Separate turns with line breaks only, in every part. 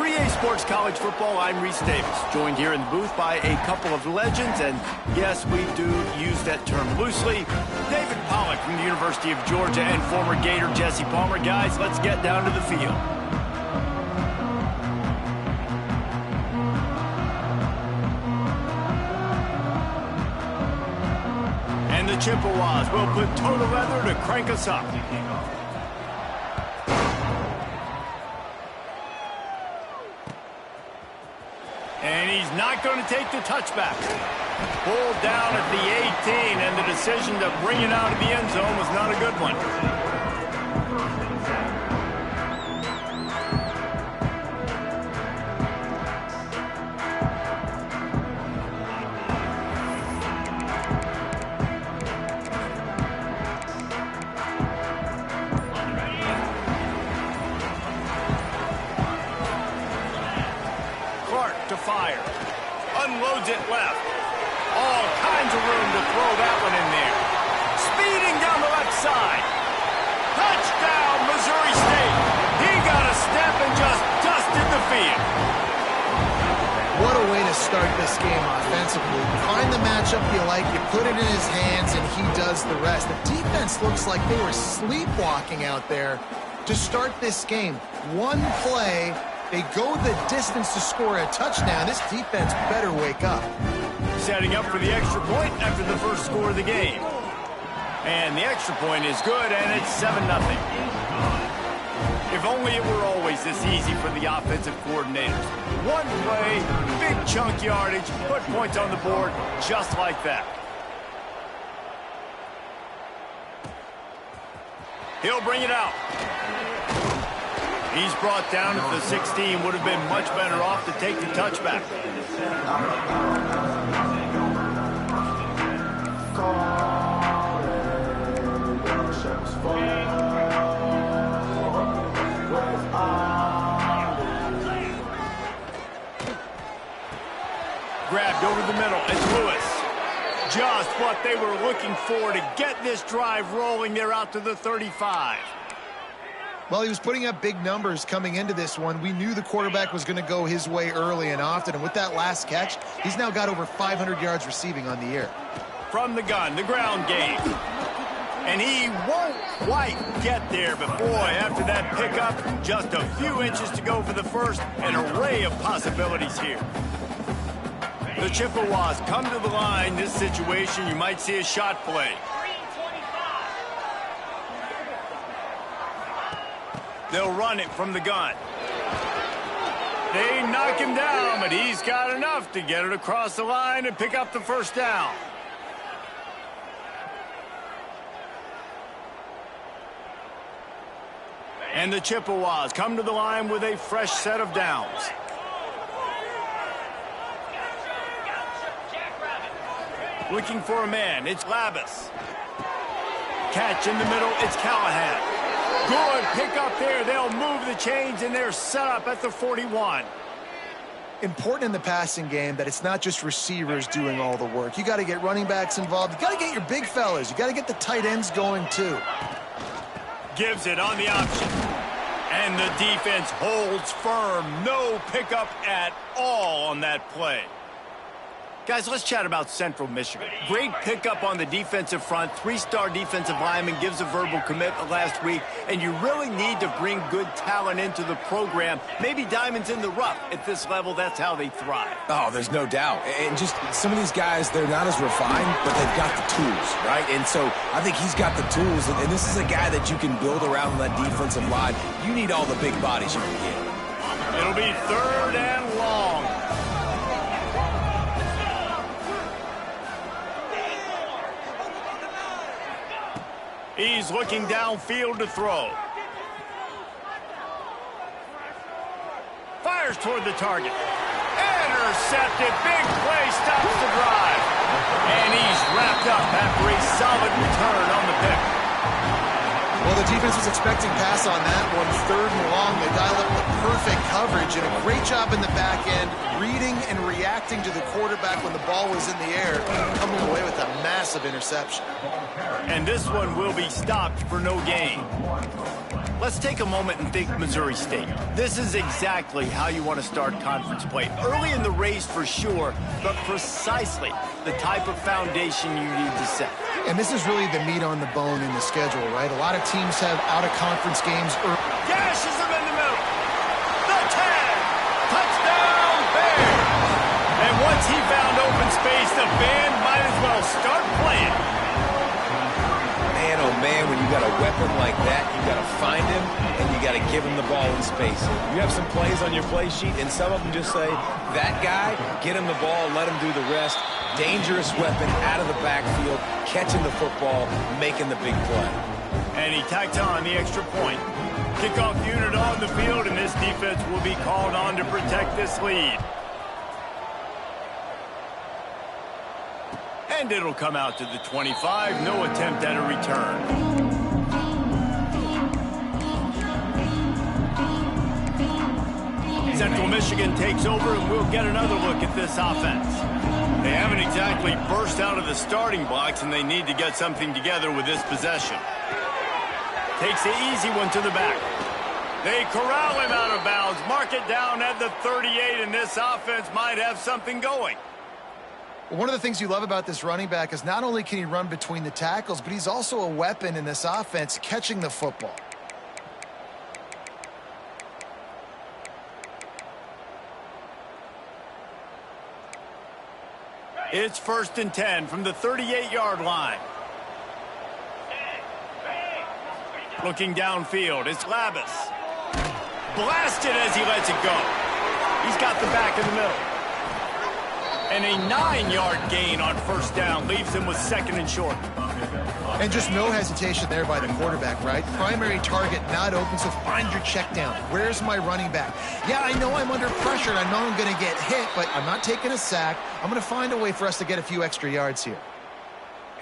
EA Sports College Football, I'm Reese Davis, joined here in the booth by a couple of legends, and yes, we do use that term loosely. David Pollack from the University of Georgia and former Gator Jesse Palmer. Guys, let's get down to the field. And the Chippewas will put total leather to crank us up. And he's not going to take the touchback. Pulled down at the 18, and the decision to bring it out of the end zone was not a good one. To fire. Unloads it left. All kinds of room to throw that one in there. Speeding down the left side. Touchdown, Missouri State. He got a step and just dusted the field.
What a way to start this game offensively. Find the matchup you like, you put it in his hands, and he does the rest. The defense looks like they were sleepwalking out there to start this game. One play, they go the distance to score a touchdown. This defense better wake up.
Setting up for the extra point after the first score of the game. And the extra point is good, and it's 7-0. If only it were always this easy for the offensive coordinators. One play, big chunk yardage, put points on the board just like that. He'll bring it out. He's brought down at the 16. Would have been much better off to take the touchback. Grabbed over the middle. It's Lewis. Just what they were looking for to get this drive rolling. They're out to the 35.
Well, he was putting up big numbers coming into this one. We knew the quarterback was going to go his way early and often, and with that last catch, he's now got over 500 yards receiving on the year.
From the gun, the ground game. And he won't quite get there, but boy, after that pickup, just a few inches to go for the first, an array of possibilities here. The Chippewas come to the line. This situation, you might see a shot play. They'll run it from the gun. They knock him down, but he's got enough to get it across the line and pick up the first down. And the Chippewas come to the line with a fresh set of downs. Looking for a man, it's Labus. Catch in the middle, it's Callahan. Good pick up there. They'll move the chains, and they're set up at the 41.
Important in the passing game that it's not just receivers doing all the work. You got to get running backs involved. You got to get your big fellas. You got to get the tight ends going too.
Gives it on the option. And the defense holds firm. No pickup at all on that play. Guys, let's chat about Central Michigan. Great pickup on the defensive front. Three-star defensive lineman gives a verbal commitment last week, and you really need to bring good talent into the program. Maybe diamonds in the rough. At this level, that's how they thrive.
Oh, there's no doubt. And just some of these guys, they're not as refined, but they've got the tools, right? And so I think he's got the tools, and this is a guy that you can build around on that defensive line. You need all the big bodies you can get.
It'll be 3rd and long. He's looking downfield to throw. Fires toward the target. Intercepted. Big play stops the drive. And he's wrapped up after a solid return on the pick.
Well, the defense was expecting pass on that one. 3rd and long. They dialed up the perfect coverage and a great job in the back end, reading and reacting to the quarterback when the ball was in the air, coming away with a massive interception.
And this one will be stopped for no gain. Let's take a moment and think Missouri State. This is exactly how you want to start conference play. Early in the race for sure, but precisely the type of foundation you need to set.
And this is really the meat on the bone in the schedule, right? A lot of teams have out-of-conference games early.
Gashes him in the middle. The tag. Touchdown, Bears. And once he found open space, the band might as well start playing.
Man, oh man, when you got a weapon like that, you got to find him and you got to give him the ball in space. You have some plays on your play sheet, and some of them just say, that guy, get him the ball, let him do the rest. Dangerous weapon out of the backfield, catching the football, making the big play.
And he tacked on the extra point. Kickoff unit on the field, and this defense will be called on to protect this lead. And it'll come out to the 25. No attempt at a return. Central Michigan takes over, and we'll get another look at this offense. They haven't exactly burst out of the starting blocks, and they need to get something together with this possession. Takes the easy one to the back. They corral him out of bounds. Mark it down at the 38, and this offense might have something going.
One of the things you love about this running back is not only can he run between the tackles, but he's also a weapon in this offense catching the football.
It's 1st and 10 from the 38-yard line. Looking downfield, it's Labus. Blasted as he lets it go. He's got the back in the middle. And a 9-yard gain on 1st down leaves him with 2nd and short.
And just no hesitation there by the quarterback, right? Primary target not open, so find your check down. Where's my running back? Yeah, I know I'm under pressure, and I know I'm going to get hit, but I'm not taking a sack. I'm going to find a way for us to get a few extra yards here.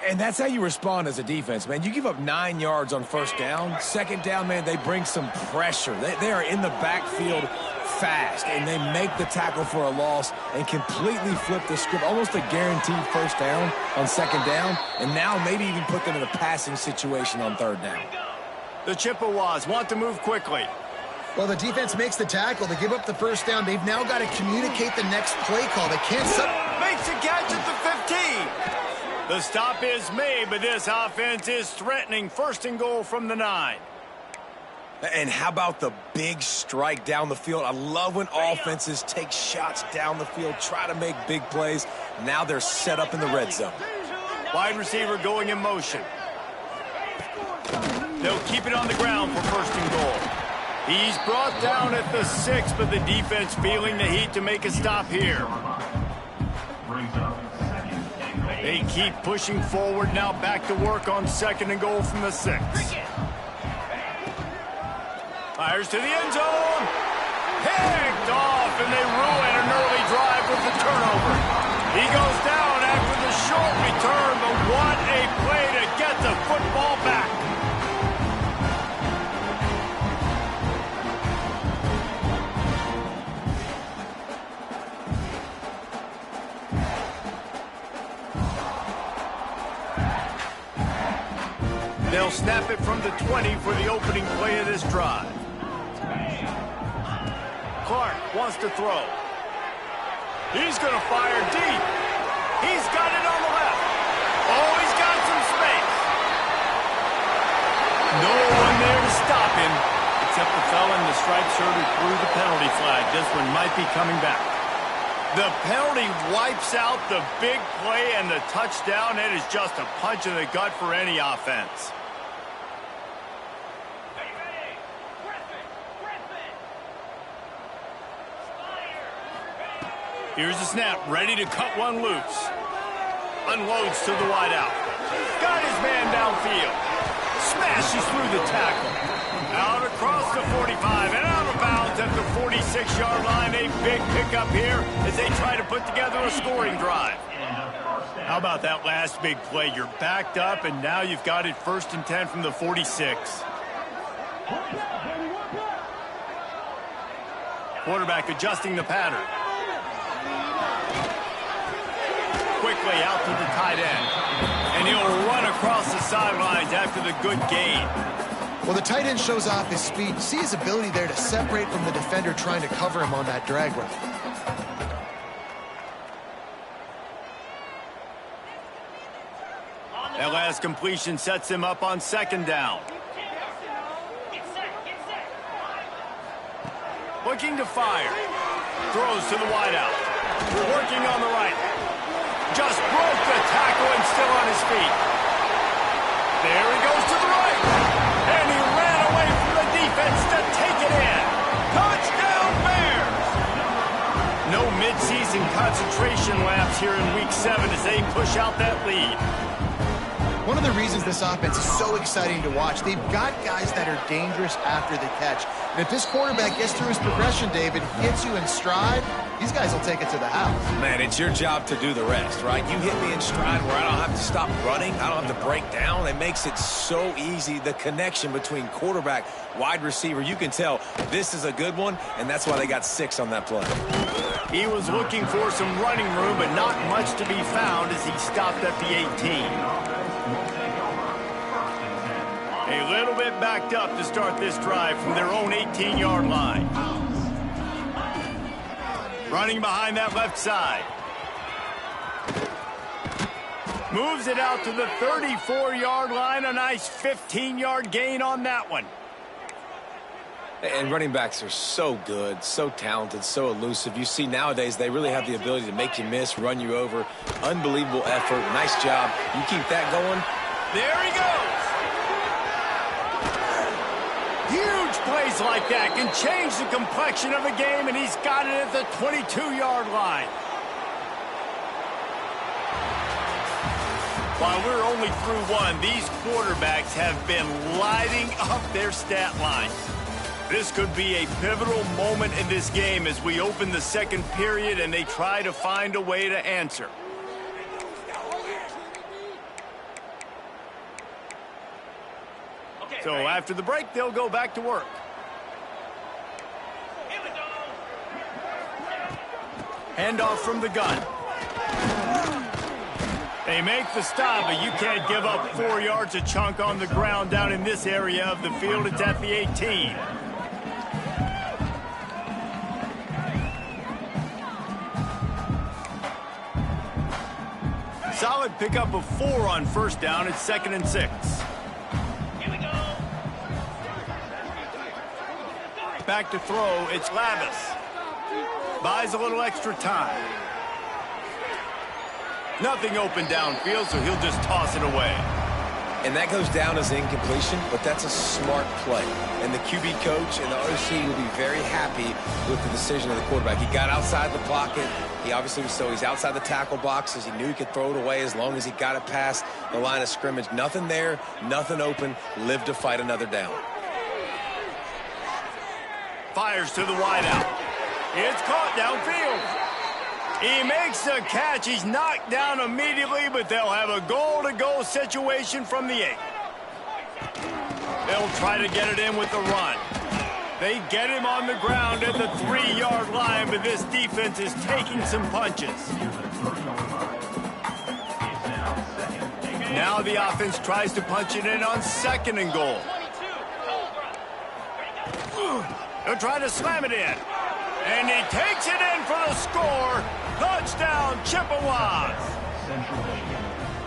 And that's how you respond as a defense, man. You give up 9 yards on 1st down. 2nd down, man, they bring some pressure. They are in the backfield fast, and they make the tackle for a loss and completely flip the script. Almost a guaranteed 1st down on 2nd down, and now maybe even put them in a passing situation on 3rd down.
The Chippewas want to move quickly.
Well, the defense makes the tackle. They give up the 1st down. They've now got to communicate the next play call. They can't...
Makes a catch at the 15. The stop is made, but this offense is threatening 1st and goal from the 9.
And how about the big strike down the field? I love when offenses take shots down the field, try to make big plays. Now they're set up in the red zone.
Wide receiver going in motion. They'll keep it on the ground for 1st and goal. He's brought down at the 6, but the defense feeling the heat to make a stop here. They keep pushing forward, now back to work on 2nd and goal from the 6. Fires to the end zone. Picked off, and they ruin an early drive with the turnover. He goes down after the short return, but what a play to get the football back. They'll snap it from the 20 for the opening play of this drive. Clark wants to throw. He's going to fire deep. He's got it on the left. Oh, he's got some space. No one there to stop him, except the fella in the striped shirt who threw the penalty flag. This one might be coming back. The penalty wipes out the big play and the touchdown. It is just a punch in the gut for any offense. Here's the snap, ready to cut one loose. Unloads to the wideout. Got his man downfield. Smashes through the tackle. Out across the 45 and out of bounds at the 46-yard line. A big pickup here as they try to put together a scoring drive. How about that last big play? You're backed up, and now you've got it 1st and 10 from the 46. Quarterback adjusting the pattern. Quickly out to the tight end. And he'll run across the sidelines after the good gain.
Well, the tight end shows off his speed. See his ability there to separate from the defender trying to cover him on that drag route.
That last completion sets him up on second down. Looking to fire. Throws to the wideout. Working on the right. Just broke the tackle and still on his feet. There he goes to the right. And he ran away from the defense to take it in. Touchdown Bears! No midseason concentration lapse here in Week 7 as they push out that lead.
One of the reasons this offense is so exciting to watch, they've got guys that are dangerous after the catch. And if this quarterback gets through his progression, David, hits you in stride, these guys will take it to the house.
Man, it's your job to do the rest, right? You hit me in stride where I don't have to stop running. I don't have to break down. It makes it so easy, the connection between quarterback, wide receiver. You can tell this is a good one, and that's why they got 6 on that play.
He was looking for some running room, but not much to be found as he stopped at the 18. A little bit backed up to start this drive from their own 18-yard line. Running behind that left side. Moves it out to the 34-yard line. A nice 15-yard gain on that one.
And running backs are so good, so talented, so elusive. You see nowadays they really have the ability to make you miss, run you over. Unbelievable effort. Nice job. You keep that going.
There he goes. Huge plays like that can change the complexion of a game, and he's got it at the 22-yard line. While we're only through one, these quarterbacks have been lighting up their stat lines. This could be a pivotal moment in this game as we open the second period and they try to find a way to answer. So after the break, they'll go back to work. Handoff from the gun. They make the stop, but you can't give up 4 yards a chunk on the ground down in this area of the field. It's at the 18. Solid pickup of 4 on first down. It's 2nd and 6. Back to throw, it's Lavis. Buys a little extra time. Nothing open downfield, so he'll just toss it away.
And that goes down as incompletion, but that's a smart play. And the QB coach and the OC will be very happy with the decision of the quarterback. He got outside the pocket. He obviously was he's outside the tackle boxes. He knew he could throw it away as long as he got it past the line of scrimmage. Nothing there, nothing open. Live to fight another down.
Fires to the wideout. It's caught downfield. He makes the catch. He's knocked down immediately, but they'll have a goal-to-go situation from the 8. They'll try to get it in with the run. They get him on the ground at the 3-yard line, but this defense is taking some punches. Now the offense tries to punch it in on 2nd and goal. They'll try to slam it in. And he takes it in for the score. Touchdown, Chippewas.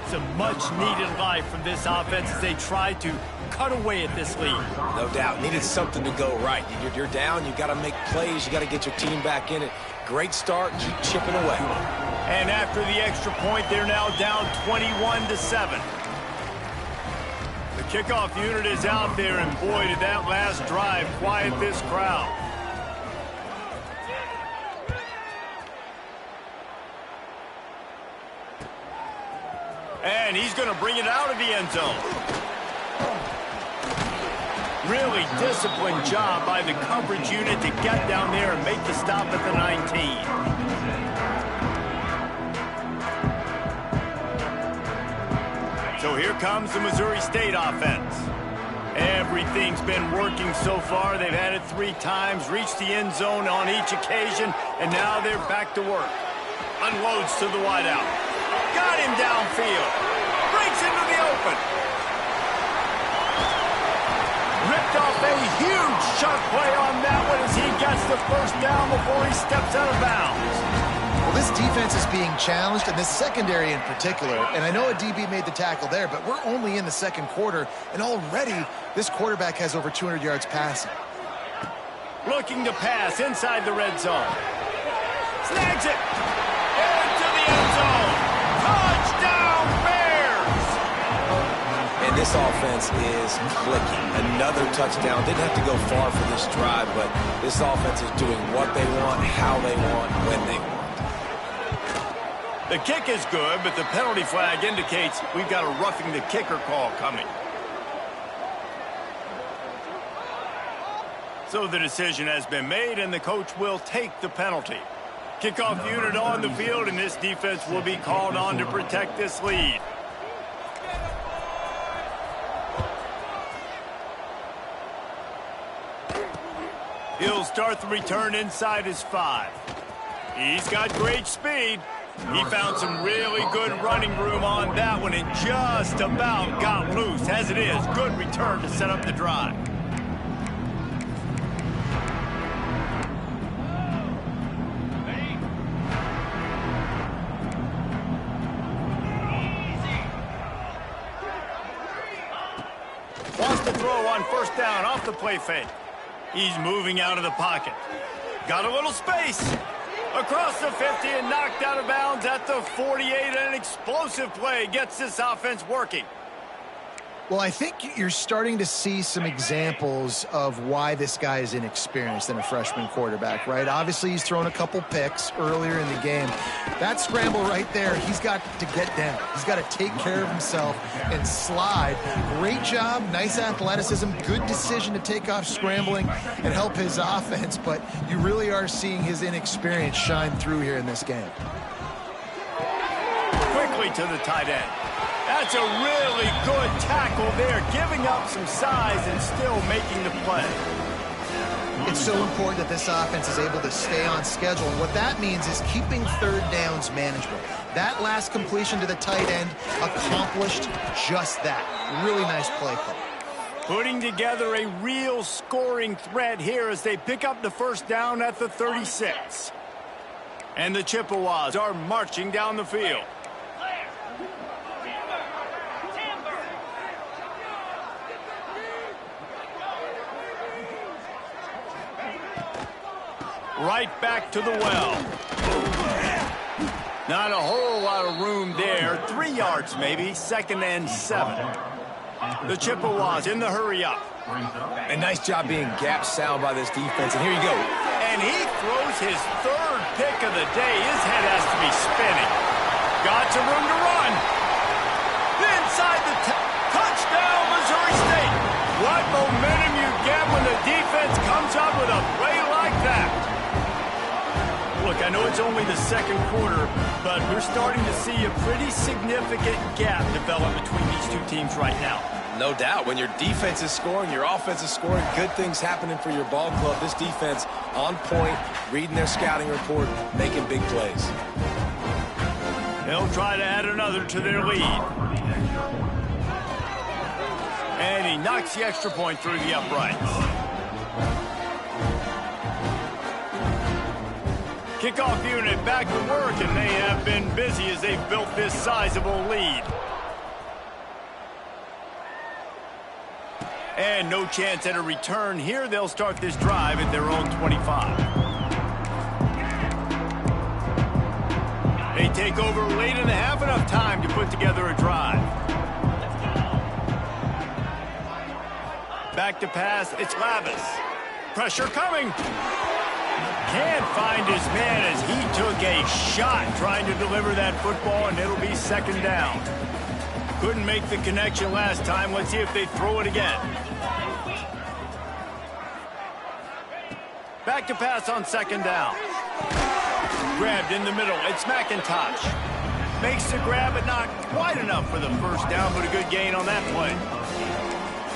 Some much-needed life from this offense as they try to cut away at this lead.
No doubt. Needed something to go right. You're down. You got to make plays. You got to get your team back in it. Great start. Keep chipping away.
And after the extra point, they're now down 21-7. The kickoff unit is out there, and boy, did that last drive quiet this crowd. And he's going to bring it out of the end zone. Really disciplined job by the coverage unit to get down there and make the stop at the 19. So here comes the Missouri State offense. Everything's been working so far. They've had it 3 times, reached the end zone on each occasion, and now they're back to work. Unloads to the wideout. Got him downfield. Breaks into the open. Ripped off a huge sharp play on that one as he gets the first down before he steps out of bounds.
Well, this defense is being challenged, and this secondary in particular. And I know a DB made the tackle there, but we're only in the second quarter, and already this quarterback has over 200 yards passing.
Looking to pass inside the red zone. Snags it. Into the end zone. Touchdown, Bears!
And this offense is clicking. Another touchdown. Didn't have to go far for this drive, but this offense is doing what they want, how they want, when they want.
The kick is good, but the penalty flag indicates we've got a roughing the kicker call coming. So the decision has been made, and the coach will take the penalty. Kickoff unit on the field, and this defense will be called on to protect this lead. He'll start the return inside his 5. He's got great speed. He found some really good running room on that one and just about got loose. As it is, good return to set up the drive. Wants to throw on first down off the play fake. He's moving out of the pocket. Got a little space. Across the 50 and knocked out of bounds at the 48. An explosive play gets this offense working.
Well, I think you're starting to see some examples of why this guy is inexperienced in a freshman quarterback, right? Obviously, he's thrown a couple picks earlier in the game. That scramble right there, he's got to get down. He's got to take care of himself and slide. Great job, nice athleticism, good decision to take off scrambling and help his offense, but you really are seeing his inexperience shine through here in this game.
Quickly to the tight end. That's a really good tackle there, giving up some size and still making the play.
It's so important that this offense is able to stay on schedule. And what that means is keeping third downs manageable. That last completion to the tight end accomplished just that. Really nice play call.
Putting together a real scoring threat here as they pick up the first down at the 36. And the Chippewas are marching down the field. Right back to the well. Not a whole lot of room there. 3 yards maybe. 2nd and 7. The Chippewas in the hurry up.
A nice job being gap sound by this defense. And here you go.
And he throws his 3rd pick of the day. His head has to be spinning. Got some room to run. Inside the touchdown, Missouri State. What momentum you get when the defense comes up with a play like that. Look, I know it's only the second quarter, but we're starting to see a pretty significant gap develop between these two teams right now.
No doubt. When your defense is scoring, your offense is scoring, good things happening for your ball club. This defense on point, reading their scouting report, making big plays.
They'll try to add another to their lead. And he knocks the extra point through the uprights. Kickoff unit back to work, and they have been busy as they've built this sizable lead. And no chance at a return here. They'll start this drive at their own 25. They take over late in the half, enough time to put together a drive. Back to pass, it's Lavis. Pressure coming. Can't find his man as he took a shot trying to deliver that football, and it'll be 2nd down. Couldn't make the connection last time. Let's see if they throw it again. Back to pass on 2nd down. Grabbed in the middle. It's McIntosh. Makes the grab, but not quite enough for the first down, but a good gain on that play.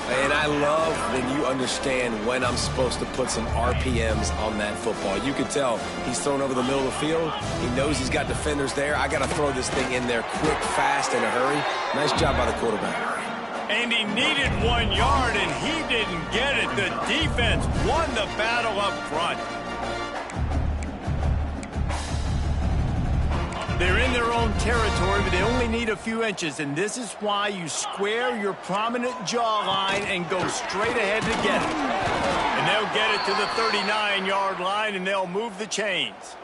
And I love when you understand when I'm supposed to put some RPMs on that football. You can tell he's thrown over the middle of the field. He knows he's got defenders there. I got to throw this thing in there quick, fast, in a hurry. Nice job by the quarterback.
And he needed 1 yard, and he didn't get it. The defense won the battle up front. They're in their own territory, but they only need a few inches, and this is why you square your prominent jawline and go straight ahead to get it. And they'll get it to the 39-yard line, and they'll move the chains.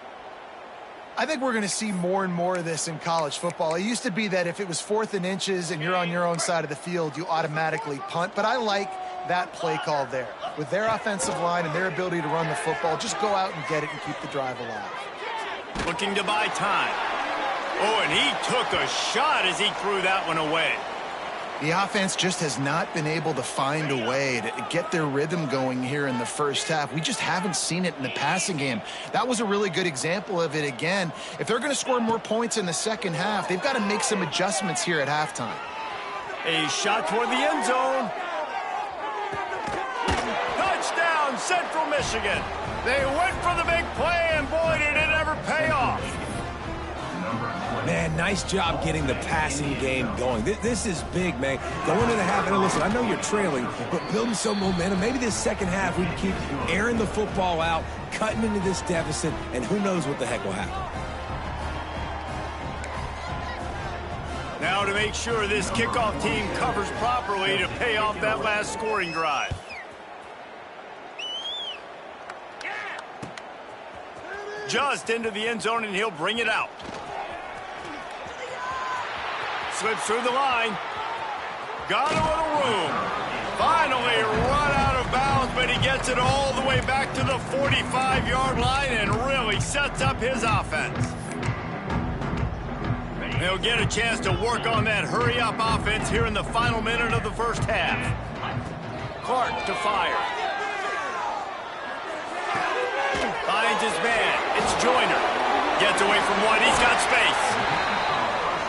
I think we're going to see more and more of this in college football. It used to be that if it was 4th and inches and you're on your own side of the field, you automatically punt. But I like that play call there. With their offensive line and their ability to run the football, just go out and get it and keep the drive alive.
Looking to buy time. Oh, and he took a shot as he threw that one away.
The offense just has not been able to find a way to get their rhythm going here in the first half. We just haven't seen it in the passing game. That was a really good example of it again. If they're going to score more points in the second half, they've got to make some adjustments here at halftime.
A shot toward the end zone. Touchdown, Central Michigan. They went for the big play, and boy, did it ever pay off.
Man, nice job getting the passing game going. This is big, man. Going into the half, and listen, I know you're trailing, but building some momentum. Maybe this second half we can keep airing the football out, cutting into this deficit, and who knows what the heck will happen.
Now to make sure this kickoff team covers properly to pay off that last scoring drive. Just into the end zone, and he'll bring it out. Slips through the line. Got a little room. Finally run out of bounds, but he gets it all the way back to the 45-yard line and really sets up his offense. They'll get a chance to work on that hurry-up offense here in the final minute of the first half. Clark to fire. Finds his man. It's Joyner. Gets away from one. He's got space.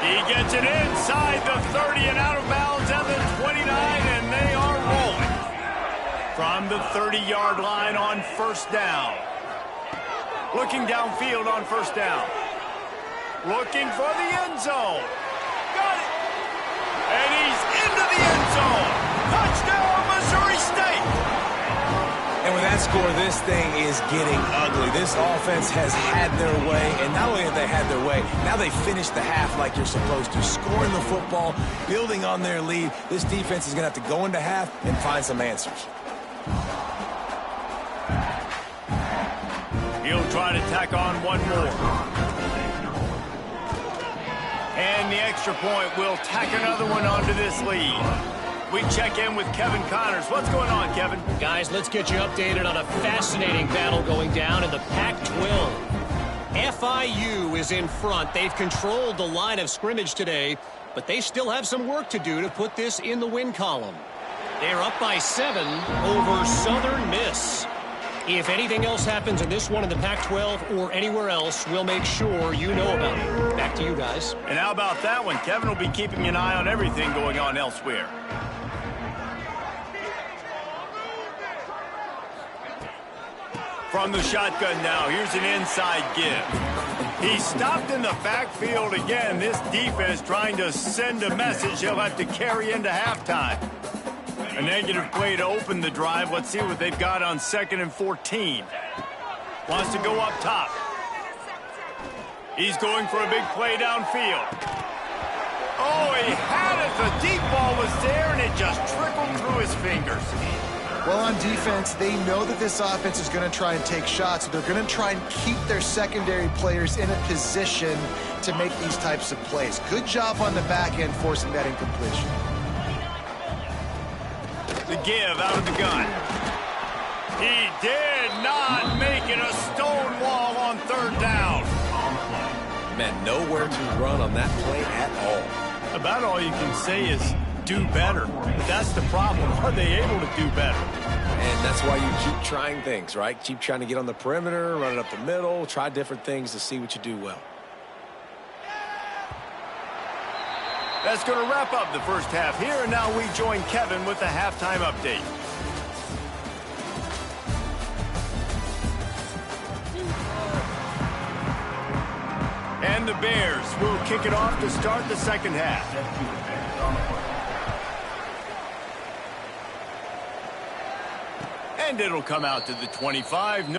He gets it inside the 30 and out of bounds at the 29, and they are rolling. From the 30-yard line on first down. Looking downfield on first down. Looking for the end zone. Got it. And he's into the end zone. Touchdown, Missouri State.
And with that score, this thing is getting ugly. This offense has had their way, and not only have they had their way, now they finished the half like you're supposed to, scoring the football, building on their lead. This defense is going to have to go into half and find some answers.
He'll try to tack on one more. And the extra point will tack another one onto this lead. We check in with Kevin Connors. What's going on, Kevin?
Guys, let's get you updated on a fascinating battle going down in the Pac-12. FIU is in front. They've controlled the line of scrimmage today, but they still have some work to do to put this in the win column. They're up by 7 over Southern Miss. If anything else happens in this one in the Pac-12 or anywhere else, we'll make sure you know about it. Back to you guys.
And how about that one? Kevin will be keeping an eye on everything going on elsewhere. From the shotgun now, here's an inside give. He's stopped in the backfield again. This defense trying to send a message he'll have to carry into halftime. A negative play to open the drive. Let's see what they've got on 2nd and 14. Wants to go up top. He's going for a big play downfield. Oh, he had it. The deep ball was there, and it just trickled through his fingers.
Well, on defense, they know that this offense is going to try and take shots. So they're going to try and keep their secondary players in a position to make these types of plays. Good job on the back end forcing that incompletion.
The give out of the gun. He did not make it a stone wall on 3rd down.
Man, nowhere to run on that play at all.
About all you can say is do better. But that's the problem. Are they able to do better?
And that's why you keep trying things, right? Keep trying to get on the perimeter, run it up the middle, try different things to see what you do well.
That's going to wrap up the first half here, and now we join Kevin with the halftime update. And the Bears will kick it off to start the second half. And it'll come out to the 25. No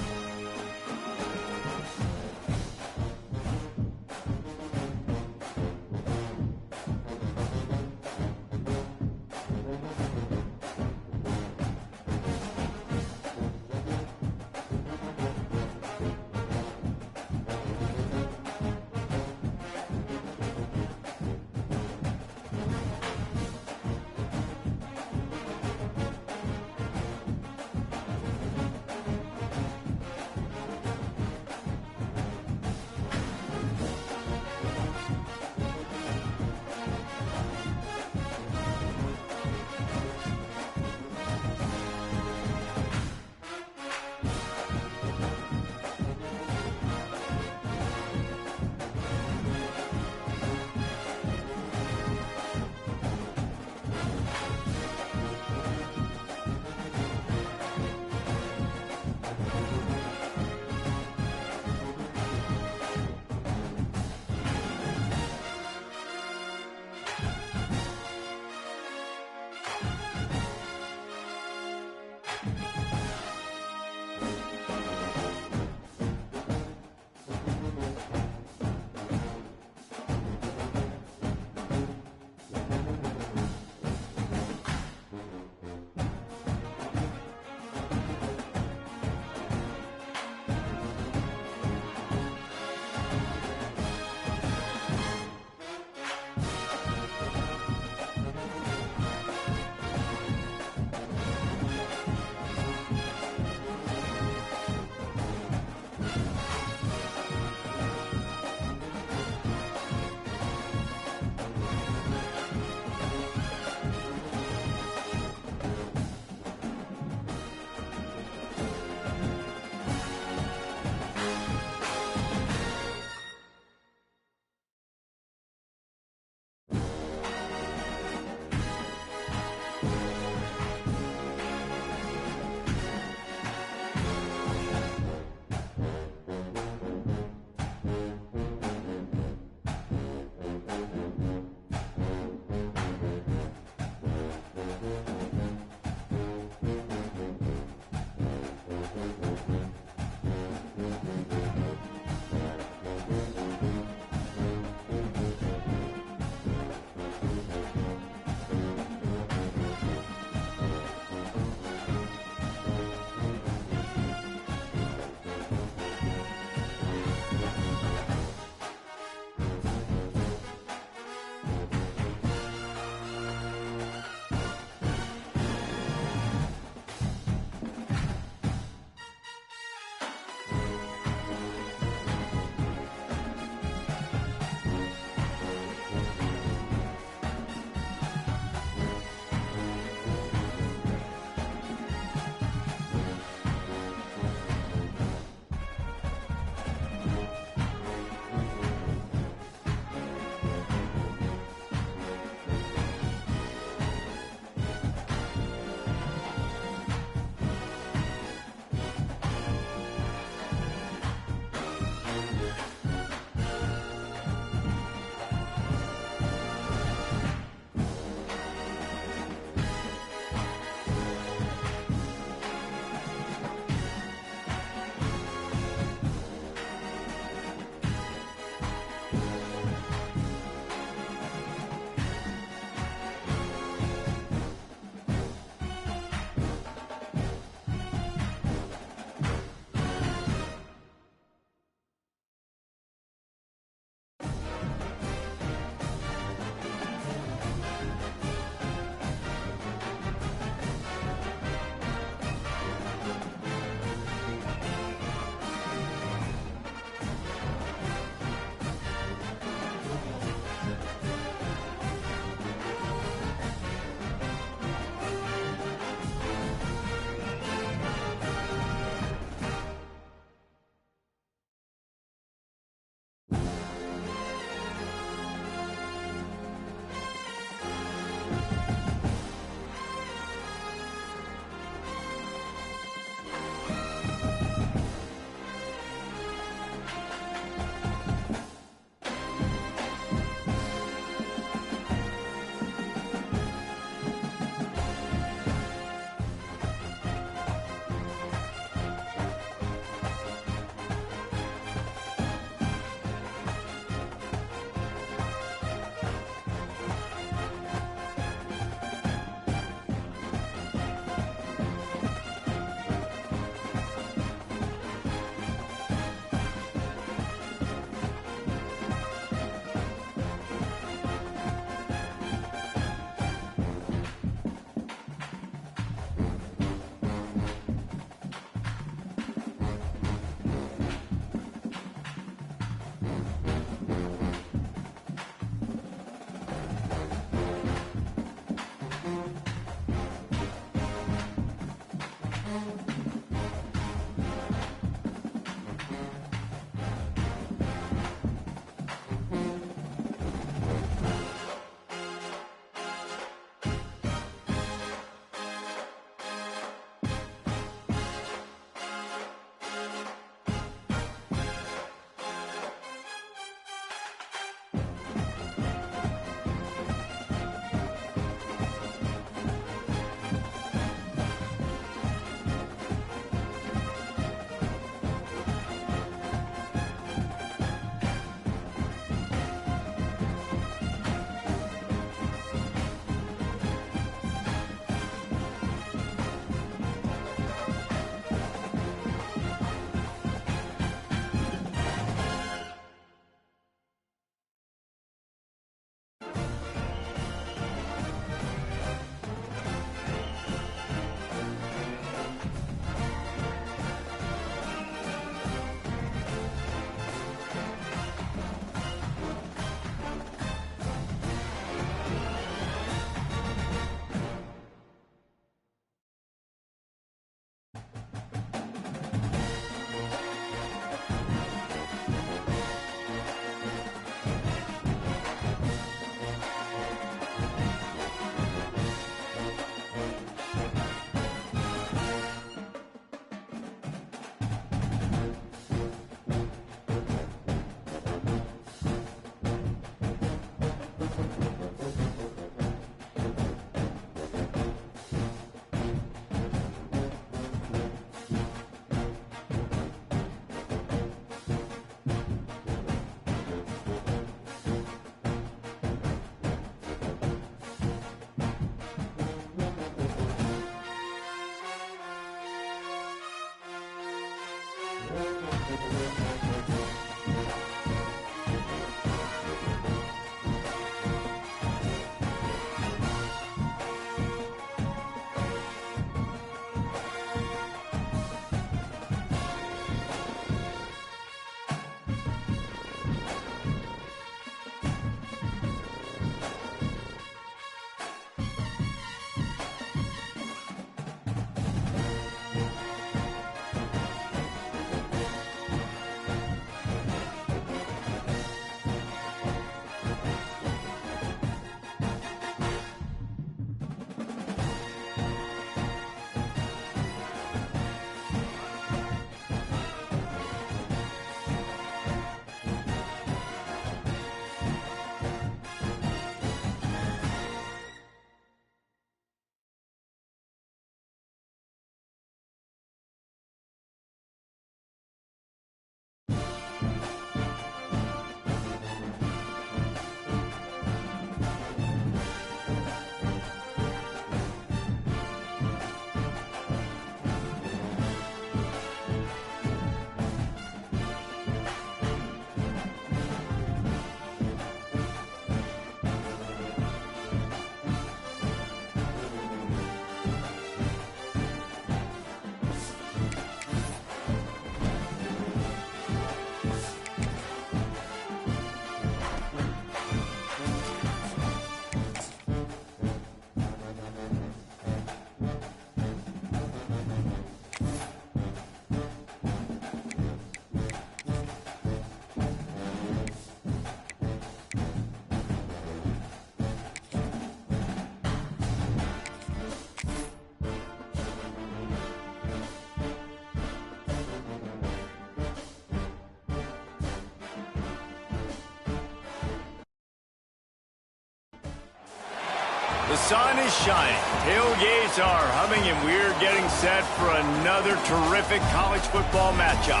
The sun is shining, tailgates are humming, and we're getting set for another terrific college football matchup.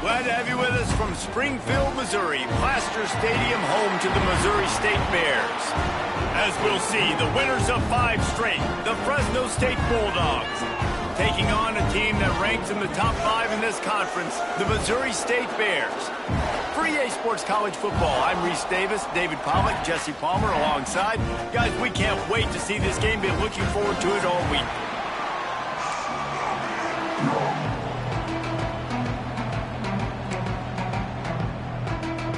Glad to have you with us from Springfield, Missouri, Plaster Stadium, home to the Missouri State Bears. As we'll see, the winners of 5 straight, the Fresno State Bulldogs, taking on a team that ranks in the top 5 in this conference, the Missouri State Bears. For EA Sports College Football, I'm Reese Davis, David Pollack, Jesse Palmer alongside. Guys, we can't wait to see this game. Been looking forward to it all week.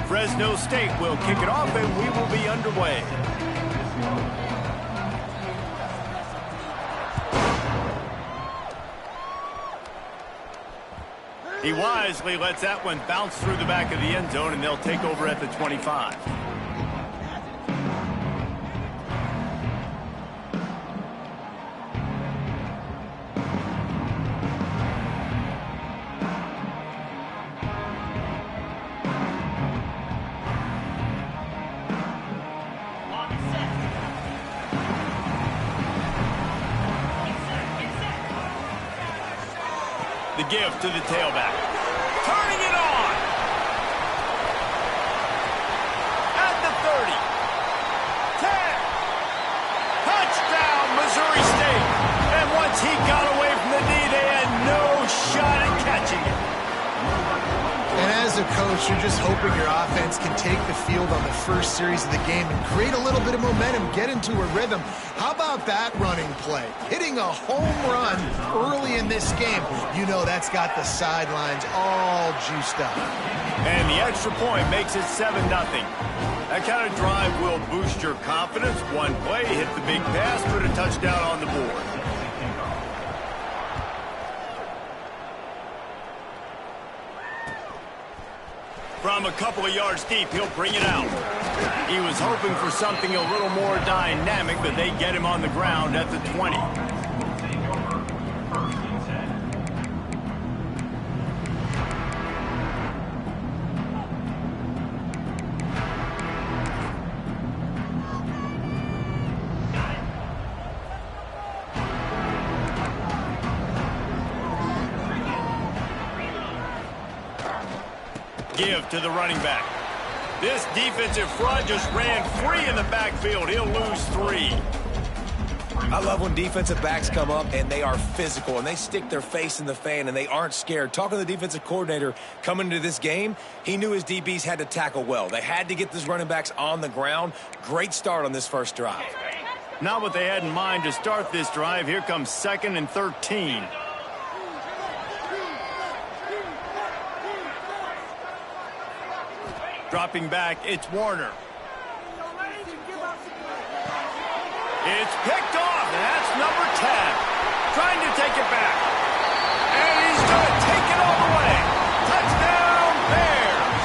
Fresno State will kick it off, and we will be underway. He wisely lets that one bounce through the back of the end zone, and they'll take over at the 25. The give to the tailback. Turning it on. At the 30. 10. Touchdown, Missouri State. And once he got away from the knee, they had no shot at catching it.
And as a coach, you're just hoping your offense can take the field on the first series of the game and create a little bit of momentum, get into a rhythm. How about that running play? Hitting a home run early in this game. You know that's got the sidelines all juiced up.
And the extra point makes it 7-0. That kind of drive will boost your confidence. One play, hit the big pass, put a touchdown on the board. From a couple of yards deep, he'll bring it out. He was hoping for something a little more dynamic, but they get him on the ground at the 20. Give to the running back. This defensive front just ran free in the backfield. He'll lose 3.
I love when defensive backs come up and they are physical and they stick their face in the fan and they aren't scared. Talking to the defensive coordinator coming into this game, he knew his DBs had to tackle well. They had to get these running backs on the ground. Great start on this first drive.
Not what they had in mind to start this drive. Here comes 2nd and 13. Dropping back, it's Warner. It's picked off, and that's number 10. Trying to take it back. And he's going to take it all the way. Touchdown, Bears!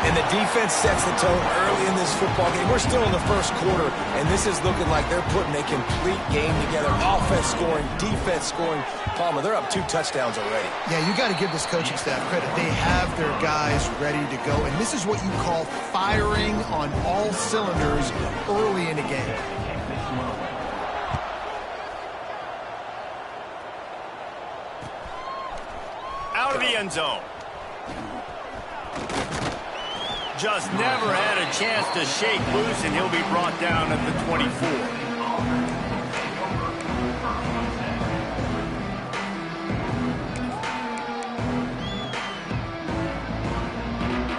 And the defense sets the tone early in this football game. We're still in the first quarter, and this is looking like they're putting a complete game together. Offense scoring, defense scoring. Palmer, they're up 2 touchdowns already.
Yeah, you got to give this coaching staff credit. They have their guys ready to go, and this is what you call firing on all cylinders early in a game.
Out of the end zone. Just never had a chance to shake loose, and he'll be brought down at the 24.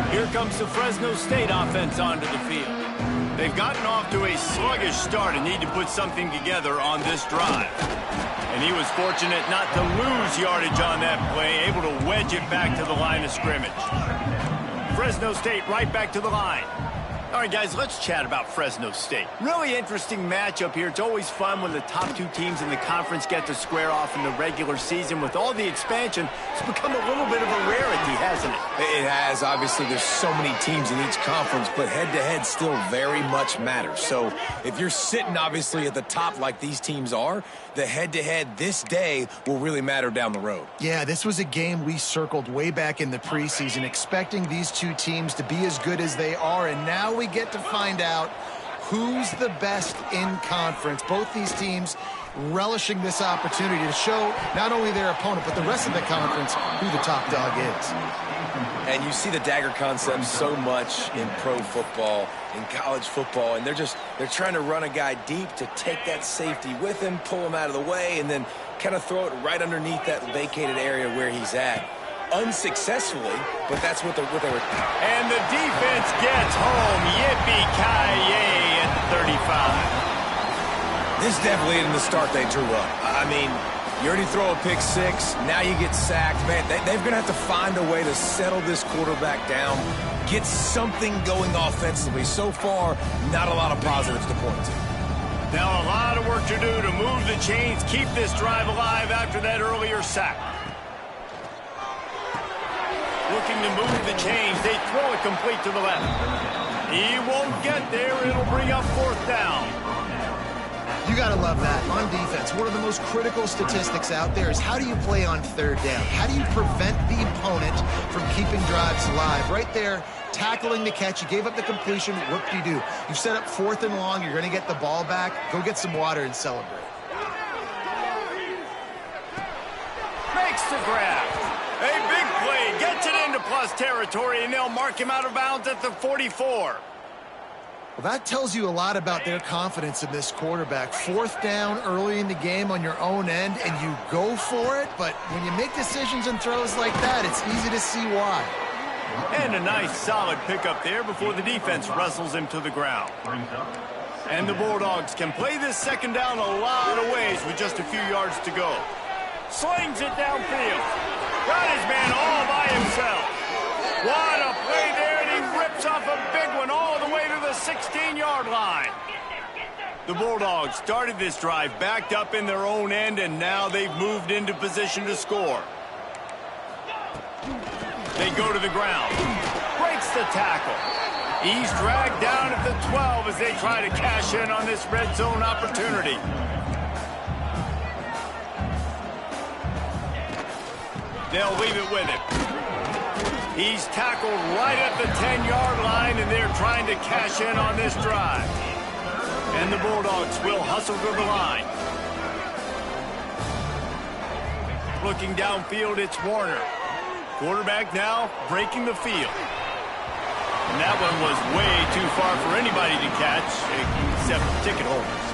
Here comes the Fresno State offense onto the field. They've gotten off to a sluggish start and need to put something together on this drive. And he was fortunate not to lose yardage on that play, able to wedge it back to the line of scrimmage. Fresno State right back to the line. All right, guys, let's chat about Fresno State. Really interesting matchup here. It's always fun when the top 2 teams in the conference get to square off in the regular season. With all the expansion, it's become a little bit of a rarity, hasn't it?
It has. Obviously, there's so many teams in each conference, but head-to-head still very much matters. So if you're sitting, obviously, at the top like these teams are, the head-to-head this day will really matter down the road.
Yeah, this was a game we circled way back in the preseason, expecting these 2 teams to be as good as they are, and now we get to find out who's the best in conference. Both these teams relishing this opportunity to show not only their opponent, but the rest of the conference who the top dog is.
And you see the dagger concept so much in pro football, in college football, and they're trying to run a guy deep to take that safety with him, pull him out of the way, and then kind of throw it right underneath that vacated area where he's at. Unsuccessfully, but that's what they were.
And the defense gets home. Yippee-ki-yay at the 35.
This definitely isn't the start they drew up. I mean, you already throw a pick 6, now you get sacked. Man, they're going to have to find a way to settle this quarterback down, get something going offensively. So far, not a lot of positives to point to.
Now a lot of work to do to move the chains, keep this drive alive after that earlier sack. Looking to move the chains. They throw it complete to the left. He won't get there. It'll bring up 4th down.
You got to love that. On defense, one of the most critical statistics out there is how do you play on 3rd down? How do you prevent the opponent from keeping drives alive? Right there, tackling the catch. You gave up the completion. What do you do? You've set up 4th and long. You're going to get the ball back. Go get some water and celebrate.
Makes the grab. A big play, gets it into plus territory, and they'll mark him out of bounds at the 44.
Well, that tells you a lot about their confidence in this quarterback. 4th down early in the game on your own end, and you go for it, but when you make decisions and throws like that, it's easy to see why.
And a nice, solid pickup there before the defense wrestles him to the ground. And the Bulldogs can play this 2nd down a lot of ways with just a few yards to go. Slings it downfield. Got his man all by himself. What a play there, and he rips off a big one all the way to the 16-yard line. The Bulldogs started this drive backed up in their own end, and now they've moved into position to score. They go to the ground. Breaks the tackle. He's dragged down at the 12 as they try to cash in on this red zone opportunity. They'll leave it with him. He's tackled right at the 10-yard line, and they're trying to cash in on this drive. And the Bulldogs will hustle to the line. Looking downfield, it's Warner. Quarterback now breaking the field. And that one was way too far for anybody to catch, except ticket holders.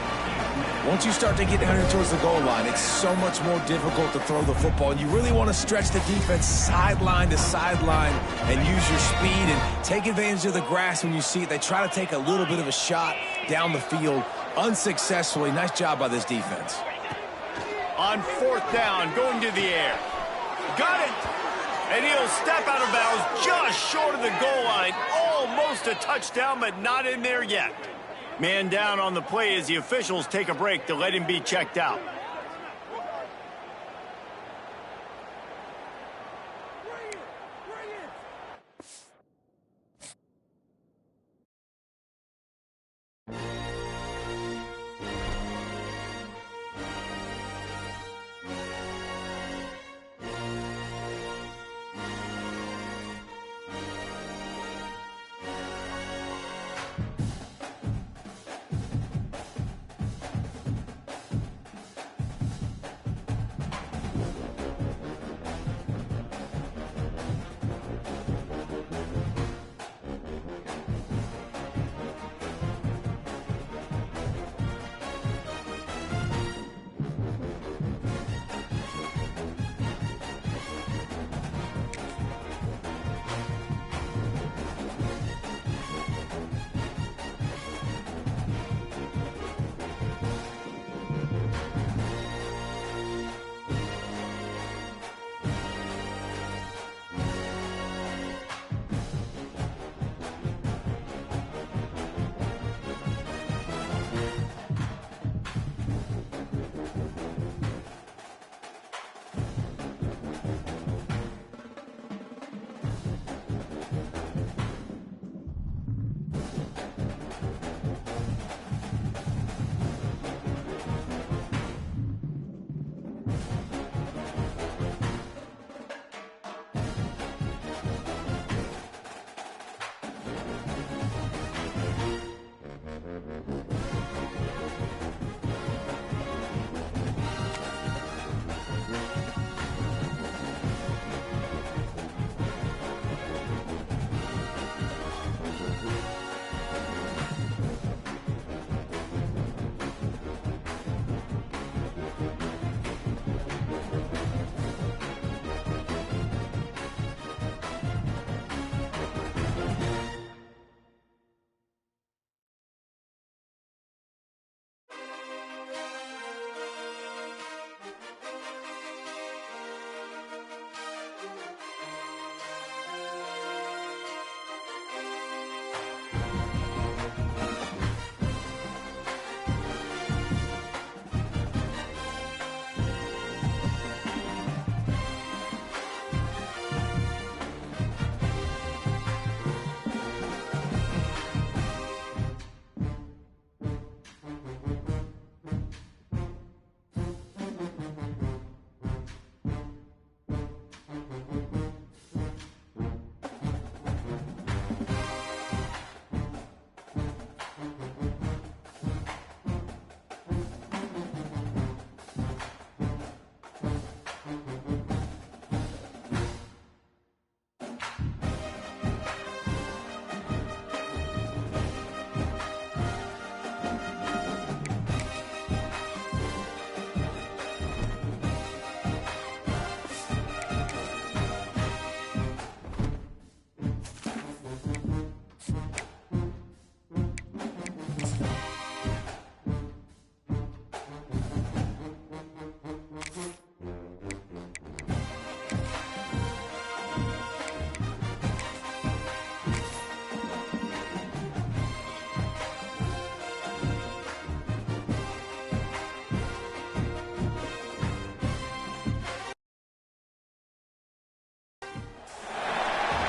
Once you start to get down here towards the goal line, it's so much more difficult to throw the football. And you really want to stretch the defense sideline to sideline and use your speed and take advantage of the grass when you see it. They try to take a little bit of a shot down the field unsuccessfully. Nice job by this defense.
On 4th down, going to the air. Got it! And he'll step out of bounds just short of the goal line. Almost a touchdown, but not in there yet. Man down on the play as the officials take a break to let him be checked out.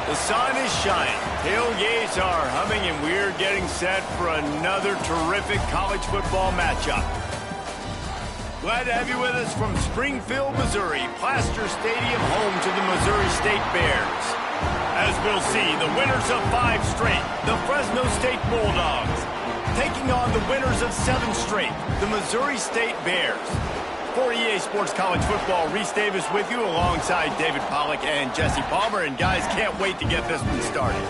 The sun is shining, tailgates are humming, and we're getting set for another terrific college football matchup. Glad to have you with us from Springfield, Missouri, Plaster Stadium, home to the Missouri State Bears. As we'll see, the winners of 5 straight, the Fresno State Bulldogs, taking on the winners of 7 straight, the Missouri State Bears. For EA Sports College Football, Reese Davis with you alongside David Pollack and Jesse Palmer. And guys, can't wait to get this one started.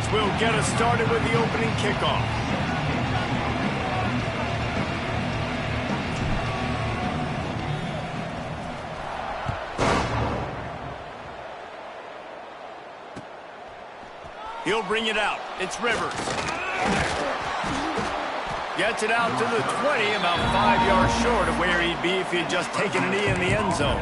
defense will get us started with the opening kickoff. He'll bring it out. It's Rivers. Gets it out to the 20, about 5 yards short of where he'd be if he had just taken a knee in the end zone.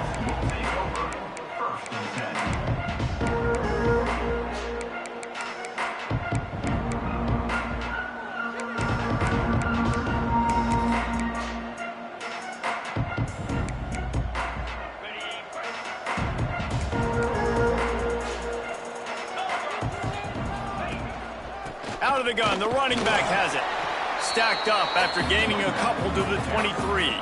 Out of the gun, the running back has it. Stacked up after gaining a couple to the 23.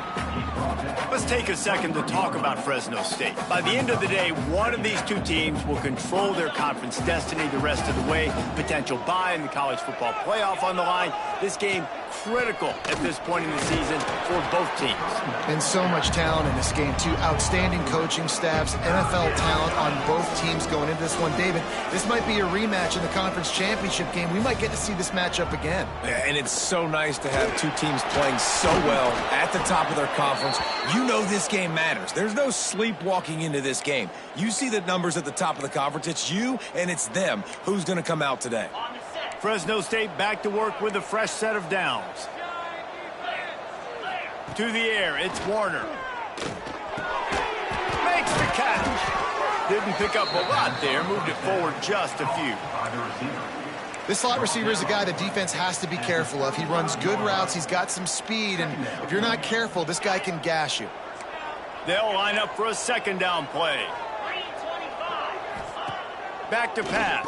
Let's take a second to talk about Fresno State. By the end of the day, one of these two teams will control their conference destiny the rest of the way. Potential bye in the college football playoff on the line. This game critical at this point in the season for both teams.
And so much talent in this game, too. Outstanding coaching staffs, NFL talent on both teams going into this one. David, this might be a rematch in the conference championship game. We might get to see this matchup again.
Yeah, and it's so nice to have two teams playing so well at the top of their conference. You know this game matters. There's no sleepwalking into this game. You see the numbers at the top of the conference. It's you and it's them. Who's going to come out today?
Fresno State back to work with a fresh set of downs. To the air, it's Warner. Makes the catch. Didn't pick up a lot there, moved it forward just a few.
This slot receiver is a guy the defense has to be careful of. He runs good routes, he's got some speed, and if you're not careful, this guy can gash you.
They'll line up for a second down play. Back to pass.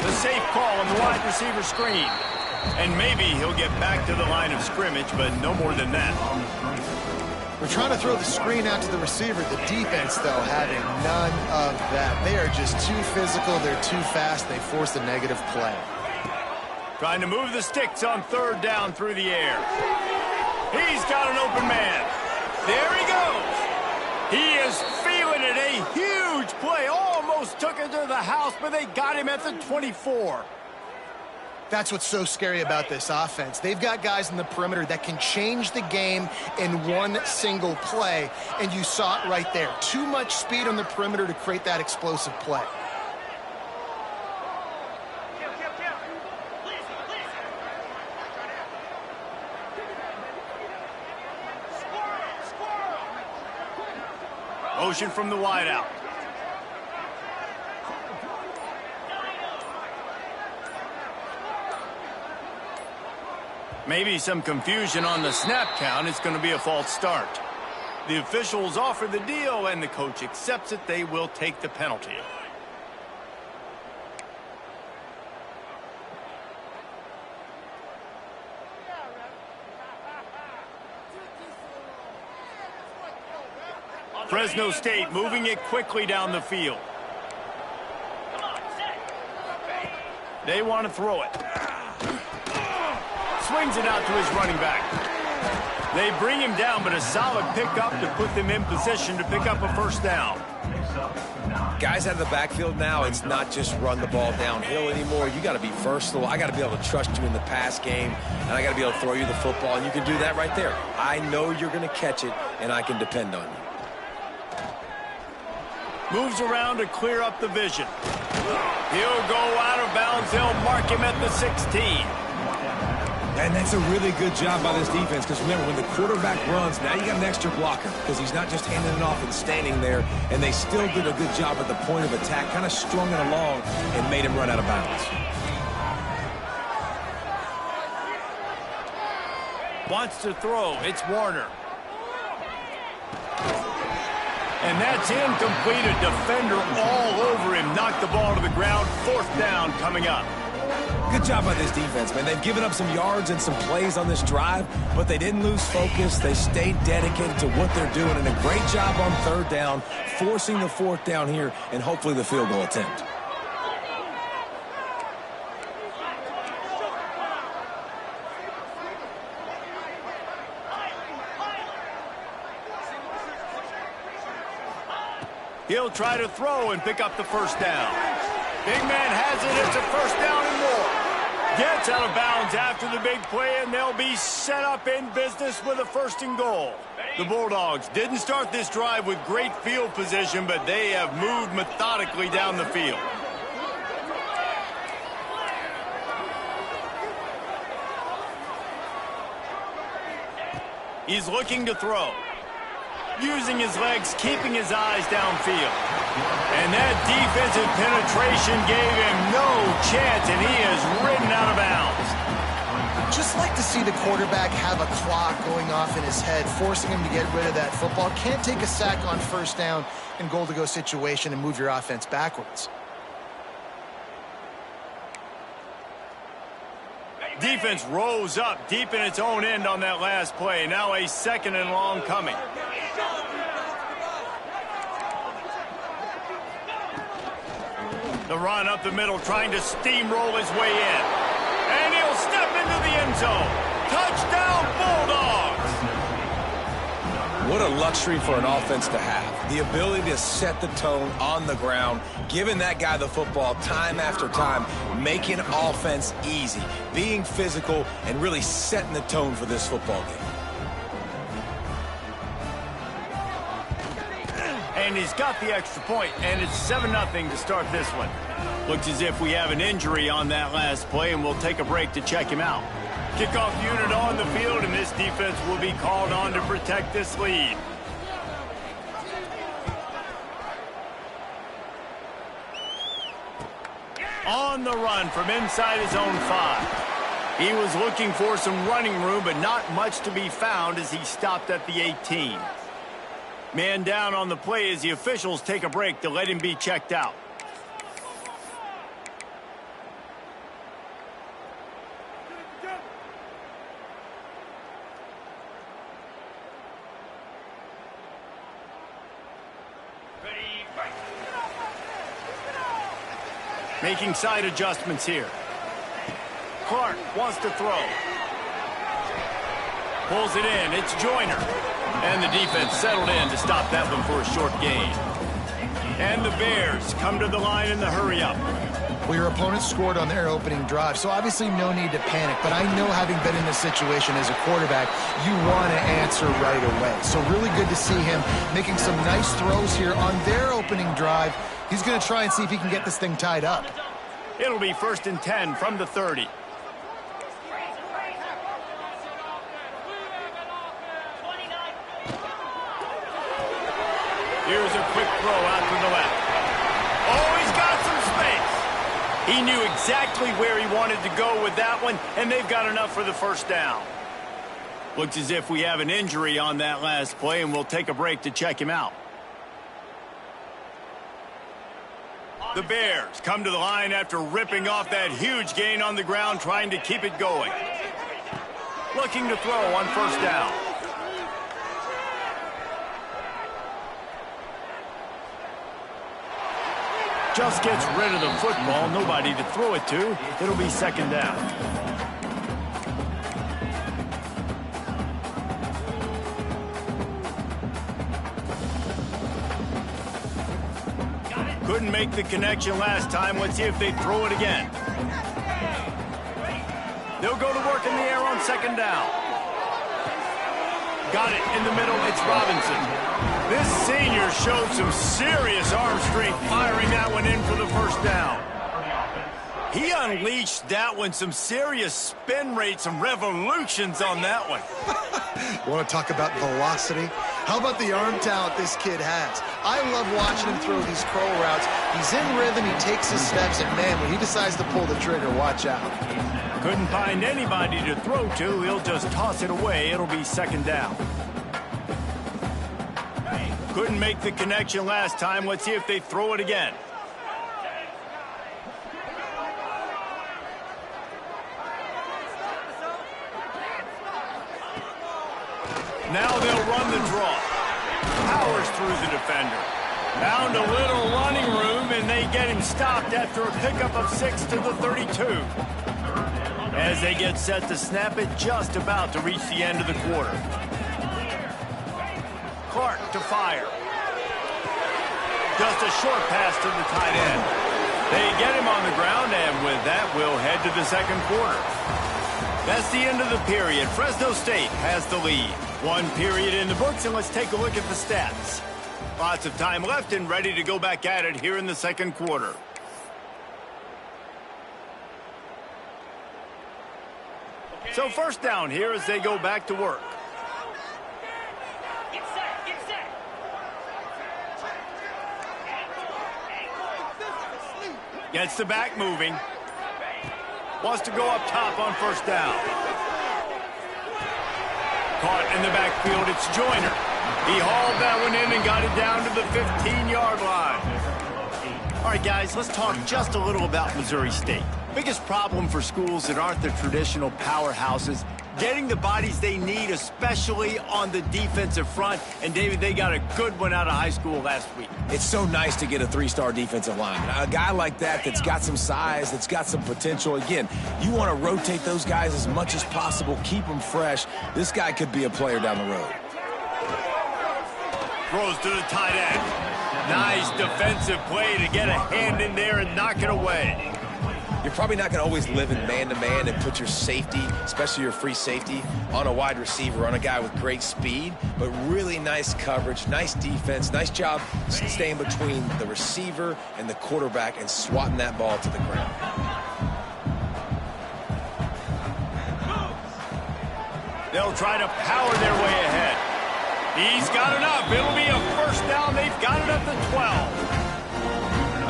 The safe call on the wide receiver screen. And maybe he'll get back to the line of scrimmage, but no more than that.
We're trying to throw the screen out to the receiver. The defense, though, having none of that. They are just too physical. They're too fast. They force a negative play.
Trying to move the sticks on third down through the air. He's got an open man. There he goes. He is feeling it. A huge play. Almost took it to the house, but they got him at the 24.
That's what's so scary about this offense. They've got guys in the perimeter that can change the game in one single play, and you saw it right there. Too much speed on the perimeter to create that explosive play.
Motion from the wideout. Maybe some confusion on the snap count. It's going to be a false start. The officials offer the deal, and the coach accepts it. They will take the penalty. Fresno State moving it quickly down the field. They want to throw it. Swings it out to his running back. They bring him down, but a solid pickup to put them in position to pick up a first down.
Guys out of the backfield now, it's not just run the ball downhill anymore. You got to be versatile. I got to be able to trust you in the pass game, and I got to be able to throw you the football, and you can do that right there. I know you're going to catch it, and I can depend on you.
Moves around to clear up the vision. He'll go out of bounds. They'll mark him at the 16.
And that's a really good job by this defense, because remember, when the quarterback runs, now you got an extra blocker, because he's not just handing it off and standing there, and they still did a good job at the point of attack, kind of strung it along and made him run out of bounds.
Wants to throw. It's Warner. And that's incomplete. A defender all over him. Knocked the ball to the ground. Fourth down coming up.
Good job by this defense, man. They've given up some yards and some plays on this drive, but they didn't lose focus. They stayed dedicated to what they're doing, and a great job on third down, forcing the fourth down here, and hopefully the field goal attempt.
He'll try to throw and pick up the first down. Big man has it. It's a first down and more. Gets out of bounds after the big play, and they'll be set up in business with a first and goal. The Bulldogs didn't start this drive with great field position, but they have moved methodically down the field. He's looking to throw. Using his legs, keeping his eyes downfield. And that defensive penetration gave him no chance, and he is ridden out of bounds.
Just like to see the quarterback have a clock going off in his head, forcing him to get rid of that football. Can't take a sack on first down in goal-to-go situation and move your offense backwards.
Defense rose up deep in its own end on that last play. Now a second and long coming. The run up the middle, trying to steamroll his way in. And he'll step into the end zone. Touchdown, Bulldogs!
What a luxury for an offense to have. The ability to set the tone on the ground, giving that guy the football time after time, making offense easy, being physical, and really setting the tone for this football game.
And he's got the extra point, and it's 7-0 to start this one. Looks as if we have an injury on that last play, and we'll take a break to check him out. Kickoff unit on the field, and this defense will be called on to protect this lead. On the run from inside his own 5. He was looking for some running room, but not much to be found as he stopped at the 18. Man down on the play as the officials take a break to let him be checked out. Making side adjustments here. Clark wants to throw. Pulls it in. It's Joyner. And the defense settled in to stop that one for a short gain. And the Bears come to the line in the hurry-up.
Well, your opponent scored on their opening drive, so obviously no need to panic. But I know, having been in this situation as a quarterback, you want to answer right away. So really good to see him making some nice throws here on their opening drive. He's going to try and see if he can get this thing tied up.
It'll be 1st and 10 from the 30. Here's a quick throw out to the left. Oh, he's got some space. He knew exactly where he wanted to go with that one, and they've got enough for the first down. Looks as if we have an injury on that last play, and we'll take a break to check him out. The Bears come to the line after ripping off that huge gain on the ground, trying to keep it going. Looking to throw on first down. Just gets rid of the football, nobody to throw it to. It'll be second down. Couldn't make the connection last time. Let's see if they throw it again. They'll go to work in the air on second down. Got it in the middle. It's Robinson. This senior showed some serious arm strength firing that one in for the first down. He unleashed that one, some serious spin rate, some revolutions on that one.
Want to talk about velocity? How about the arm talent this kid has? I love watching him throw these curl routes. He's in rhythm, he takes his steps, and man, when he decides to pull the trigger, watch out.
Couldn't find anybody to throw to. He'll just toss it away. It'll be second down. Couldn't make the connection last time. Let's see if they throw it again. Now they'll run the draw. Powers through the defender. Found a little running room, and they get him stopped after a pickup of 6 to the 32. As they get set to snap it, just about to reach the end of the quarter. Clark to fire. Just a short pass to the tight end. They get him on the ground, and with that, we'll head to the second quarter. That's the end of the period. Fresno State has the lead. One period in the books, and let's take a look at the stats. Lots of time left and ready to go back at it here in the second quarter. So first down here as they go back to work.
Get set, get set.
Gets the back moving. Wants to go up top on first down. Caught in the backfield, it's Joyner. He hauled that one in and got it down to the 15-yard line. All right, guys, let's talk just a little about Missouri State. Biggest problem for schools that aren't the traditional powerhouses, getting the bodies they need, especially on the defensive front. And, David, they got a good one out of high school last week.
It's so nice to get a three-star defensive lineman. A guy like that's got some size, that's got some potential. Again, you want to rotate those guys as much as possible, keep them fresh. This guy could be a player down the road.
Throws to the tight end. Nice defensive play to get a hand in there and knock it away.
You're probably not going to always live in man-to-man and put your safety, especially your free safety, on a wide receiver, on a guy with great speed, but really nice coverage, nice defense, nice job staying between the receiver and the quarterback and swatting that ball to the ground.
They'll try to power their way ahead. He's got enough. It'll be a first down. They've got it up to 12.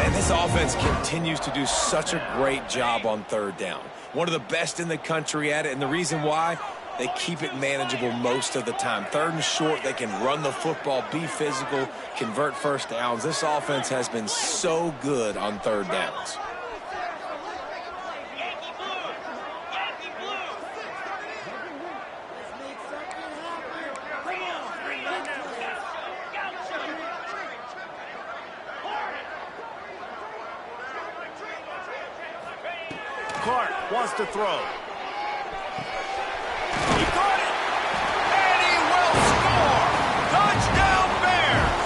And this offense continues to do such a great job on third down. One of the best in the country at it, and the reason why, they keep it manageable most of the time. Third and short, they can run the football, be physical, convert first downs. This offense has been so good on third downs.
Clark wants to throw. He caught it! And he will score! Touchdown Bears!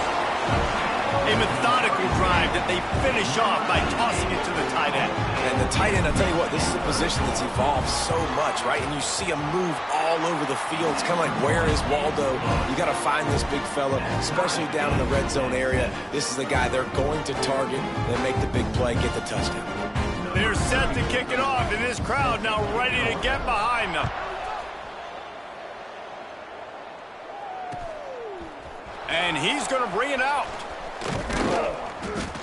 A methodical drive that they finish off by tossing it to the tight end.
And the tight end, I'll tell you what, this is a position that's evolved so much, right? And you see him move all over the field. It's kind of like, where is Waldo? You got to find this big fella, especially down in the red zone area. This is the guy they're going to target, then make the big play, get the touchdown.
They're set to kick it off, and this crowd now ready to get behind them. And he's going to bring it out.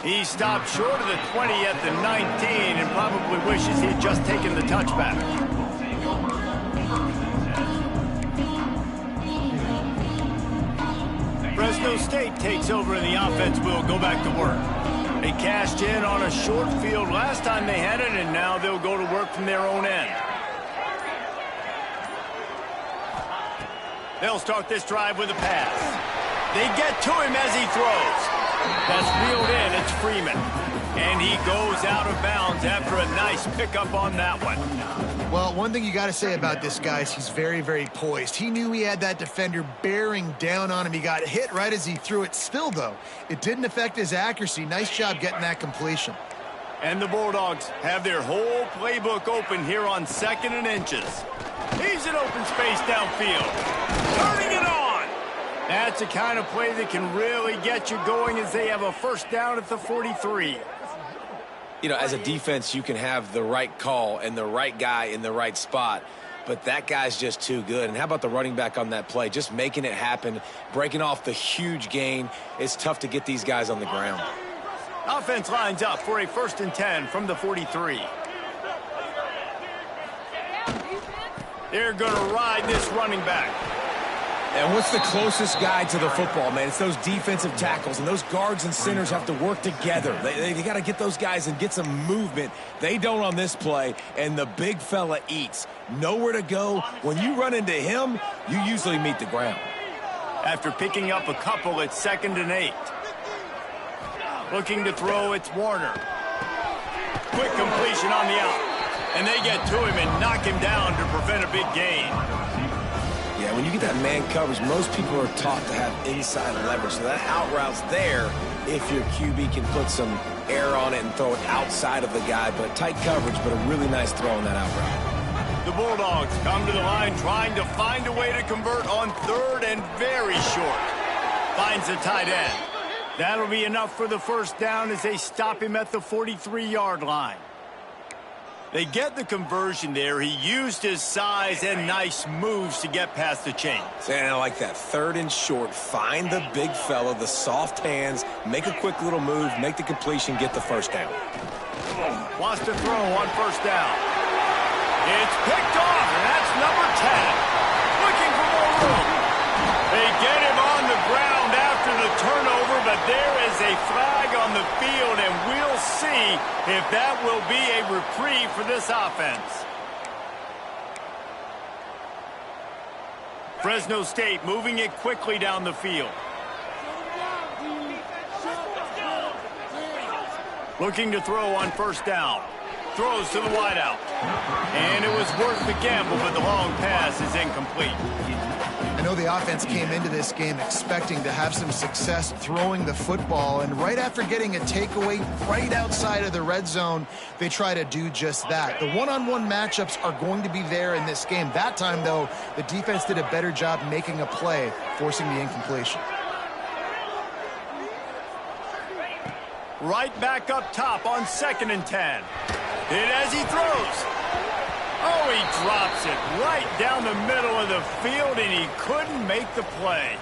He stopped short of the 20 at the 19 and probably wishes he'd just taken the touchback. Fresno State takes over and the offense will go back to work. They cashed in on a short field last time they had it, and now they'll go to work from their own end. They'll start this drive with a pass. They get to him as he throws. That's reeled in. It's Freeman. And he goes out of bounds after a nice pickup on that one.
Well, one thing you got to say about this guy is he's very, very poised. He knew he had that defender bearing down on him. He got hit right as he threw it. Still, though, it didn't affect his accuracy. Nice job getting that completion.
And the Bulldogs have their whole playbook open here on 2nd and inches. He's in open space downfield. Turning it on. That's the kind of play that can really get you going as they have a first down at the 43.
You know, as a defense, you can have the right call and the right guy in the right spot, but that guy's just too good. And how about the running back on that play? Just making it happen, breaking off the huge gain. It's tough to get these guys on the ground.
Offense lines up for a 1st and 10 from the 43. They're going to ride this running back.
And what's the closest guy to the football, man? It's those defensive tackles, and those guards and centers have to work together. They got to get those guys and get some movement. They don't on this play, and the big fella eats. Nowhere to go. When you run into him, you usually meet the ground.
After picking up a couple, it's 2nd and 8. Looking to throw, it's Warner. Quick completion on the out. And they get to him and knock him down to prevent a big gain.
Yeah, when you get that man coverage, most people are taught to have inside leverage. So that out route's there if your QB can put some err on it and throw it outside of the guy, but tight coverage, but a really nice throw on that out route.
The Bulldogs come to the line trying to find a way to convert on third and very short. Finds the tight end. That'll be enough for the first down as they stop him at the 43-yard line. They get the conversion there. He used his size and nice moves to get past the chains.
And I like that. Third and short. Find the big fella, the soft hands, make a quick little move, make the completion, get the first down.
Wants to throw on first down. It's picked off, and that's number 10. Looking for more room. They get him on the ground after the turnover, but there is a flag on the field, and we'll see if that will be a reprieve for this offense. Fresno State moving it quickly down the field. Looking to throw on first down. Throws to the wideout. And it was worth the gamble, but the long pass is incomplete.
I know the offense came into this game expecting to have some success throwing the football, and right after getting a takeaway right outside of the red zone, they try to do just that. The one-on-one matchups are going to be there in this game. That time, though, the defense did a better job making a play, forcing the incompletion.
Right back up top on 2nd and 10. Hit as he throws. Oh, he drops it right down the middle of the field, and he couldn't make the play.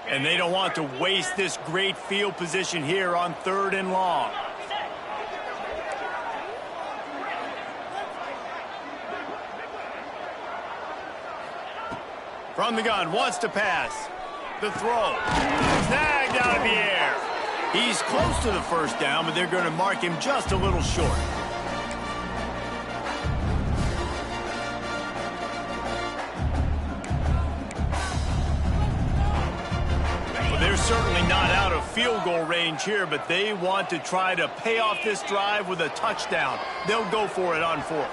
And they don't want to waste this great field position here on 3rd and long. From the gun, wants to pass. The throw. Snagged out of the air. He's close to the first down, but they're going to mark him just a little short. Well, they're certainly not out of field goal range here, but they want to try to pay off this drive with a touchdown. They'll go for it on 4th.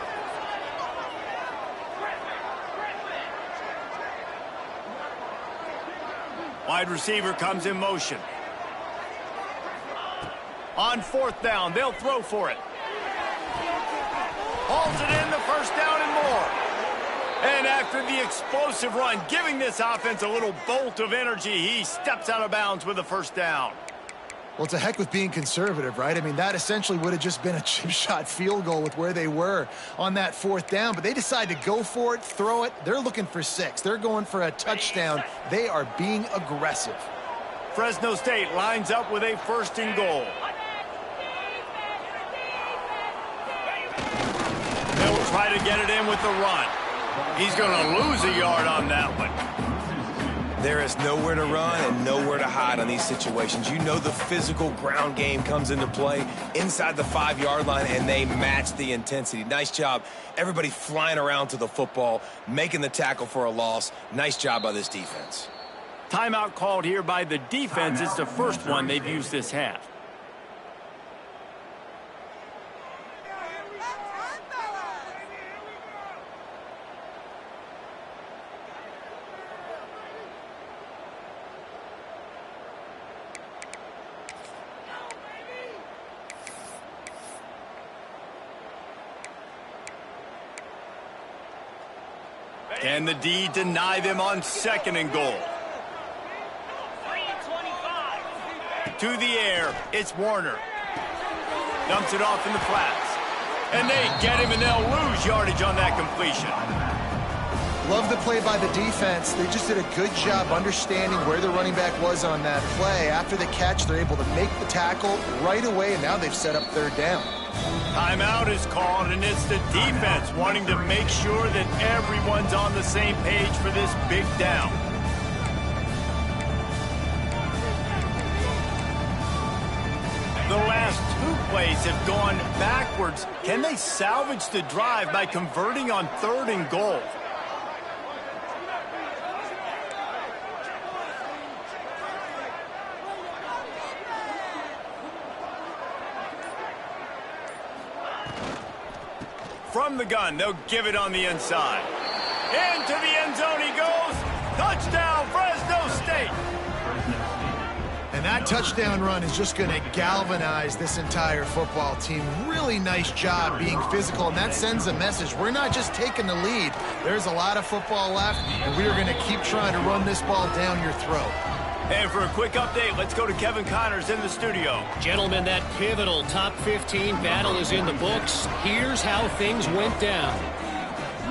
Wide receiver comes in motion. On 4th down, they'll throw for it. Hauls it in, the first down and more. And after the explosive run, giving this offense a little bolt of energy, he steps out of bounds with a first down.
Well, it's a heck with being conservative, right? I mean, that essentially would have just been a chip shot field goal with where they were on that 4th down, but they decide to go for it, throw it. They're looking for 6. They're going for a touchdown. They are being aggressive.
Fresno State lines up with a 1st and goal. They'll try to get it in with the run. He's going to lose a yard on that one.
There is nowhere to run and nowhere to hide on these situations. You know the physical ground game comes into play inside the 5-yard line, and they match the intensity. Nice job. Everybody flying around to the football, making the tackle for a loss. Nice job by this defense.
Timeout called here by the defense. It's the first one they've used this half. Can the D deny them on 2nd and goal? To the air, it's Warner. Dumps it off in the flats. And they get him, and they'll lose yardage on that completion.
Love the play by the defense. They just did a good job understanding where the running back was on that play. After the catch, they're able to make the tackle right away, and now they've set up 3rd down.
Timeout is called, and it's the defense wanting to make sure that everyone's on the same page for this big down. The last 2 plays have gone backwards. Can they salvage the drive by converting on 3rd and goal? From the gun, they'll give it on the inside. Into the end zone he goes. Touchdown, Fresno State.
And that touchdown run is just going to galvanize this entire football team. Really nice job being physical, and that sends a message. We're not just taking the lead. There's a lot of football left, and we are going to keep trying to run this ball down your throat.
And for a quick update, let's go to Kevin Connors in the studio.
Gentlemen, that pivotal top 15 battle is in the books. Here's how things went down.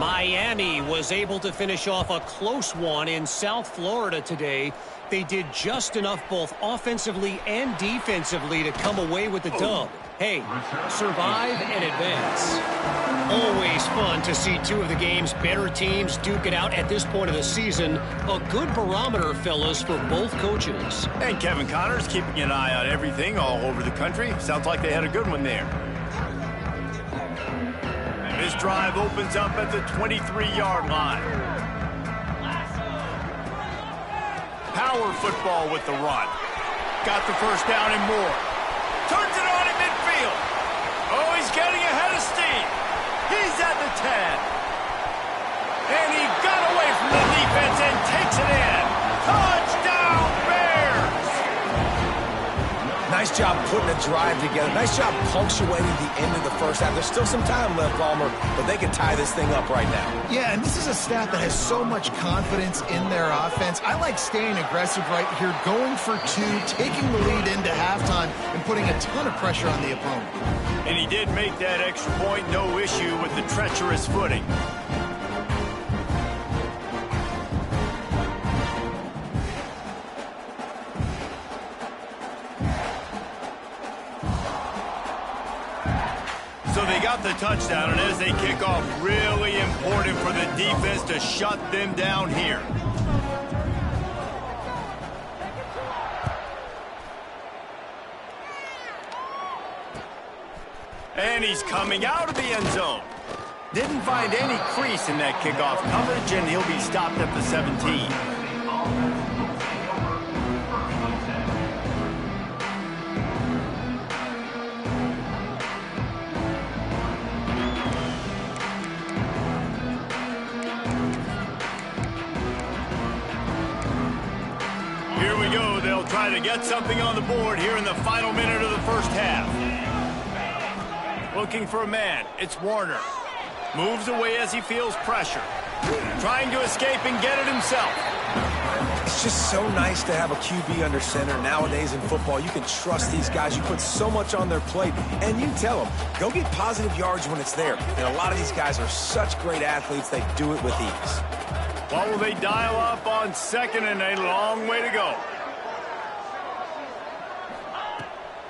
Miami was able to finish off a close one in South Florida today. They did just enough both offensively and defensively to come away with the dub. Hey, survive and advance. Always fun to see two of the game's better teams duke it out at this point of the season. A good barometer, fellas, for both coaches.
And Kevin Connors keeping an eye on everything all over the country. Sounds like they had a good one there. And this drive opens up at the 23-yard line. Power football with the run. Got the first down and more. Turns it on in midfield. Oh, he's getting ahead of steam. He's at the 10. And he got away from the defense and takes it in. Touchdown, Bears!
Nice job putting a drive together. Nice job punctuating the end of the first half. There's still some time left, Palmer, but they can tie this thing up right now.
Yeah, and this is a staff that has so much confidence in their offense. I like staying aggressive right here, going for two, taking the lead into halftime, and putting a ton of pressure on the opponent.
And he did make that extra point, no issue with the treacherous footing. So they got the touchdown, and as they kick off, really important for the defense to shut them down here. And he's coming out of the end zone. Didn't find any crease in that kickoff coverage, and he'll be stopped at the 17. Here we go. They'll try to get something on the board here in the final minute of the first half. Looking for a man. It's Warner. Moves away as he feels pressure. Trying to escape and get it himself.
It's just so nice to have a QB under center. Nowadays in football, you can trust these guys. You put so much on their plate, and you tell them, go get positive yards when it's there. And a lot of these guys are such great athletes, they do it with ease.
What will they dial up on second and a long way to go?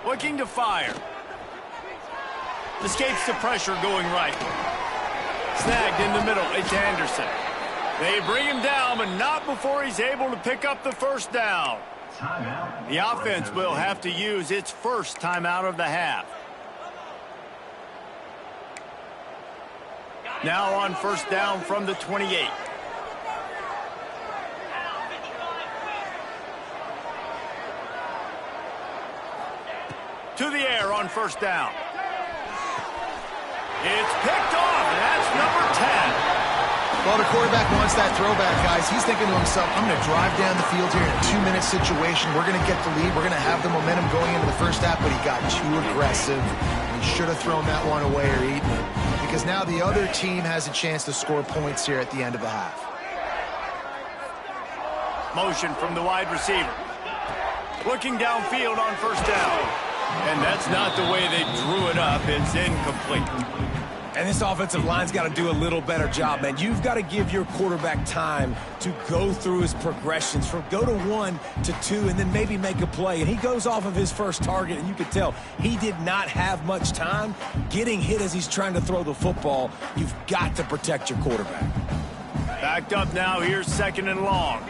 Looking to fire. Escapes the pressure going right. Snagged in the middle. It's Anderson. They bring him down, but not before he's able to pick up the first down. The offense will have to use its first timeout of the half. Now on first down from the 28. To the air on first down. It's picked off, and that's number 10.
Well, the quarterback wants that throwback, guys. He's thinking to himself, I'm going to drive down the field here in a 2-minute situation. We're going to get the lead. We're going to have the momentum going into the first half, but he got too aggressive. He should have thrown that one away or eaten it, because now the other team has a chance to score points here at the end of the half.
Motion from the wide receiver. Looking downfield on first down. And that's not the way they drew it up. It's incomplete.
And this offensive line's got to do a little better job, man. You've got to give your quarterback time to go through his progressions from go to 1 to 2 and then maybe make a play. And he goes off of his first target, and you can tell he did not have much time getting hit as he's trying to throw the football. You've got to protect your quarterback.
Backed up now. Here's second and long.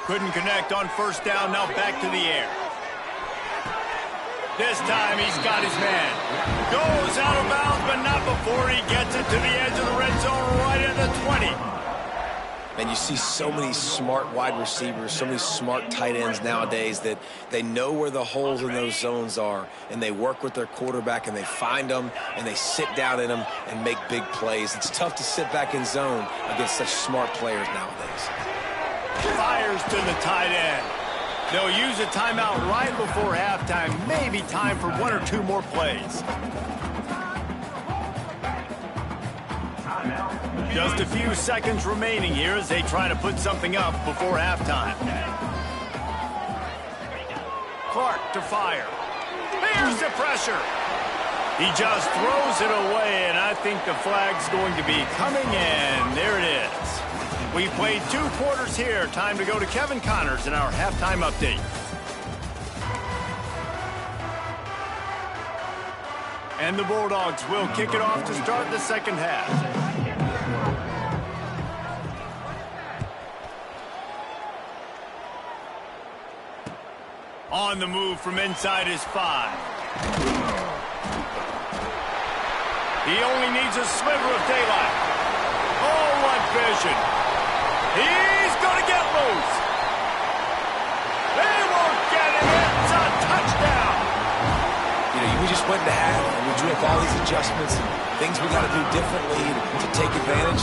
Couldn't connect on first down, now back to the air. This time he's got his man. Goes out of bounds, but not before he gets it to the edge of the red zone right at the 20.
And you see so many smart wide receivers, so many smart tight ends nowadays that they know where the holes in those zones are, and they work with their quarterback, and they find them, and they sit down in them and make big plays. It's tough to sit back in zone against such smart players nowadays.
Fires to the tight end. They'll use a timeout right before halftime. Maybe time for 1 or 2 more plays. Just a few seconds remaining here as they try to put something up before halftime. Clark to fire. Here's the pressure. He just throws it away, and I think the flag's going to be coming in. There it is. We played 2 quarters here. Time to go to Kevin Connors in our halftime update. And the Bulldogs will kick it off to start the second half. On the move from inside his 5. He only needs a sliver of daylight. Oh, what vision. He's going to get loose. They won't get him. It's a touchdown.
You know, we just went to half, and we drew up all these adjustments and things we got to do differently to take advantage.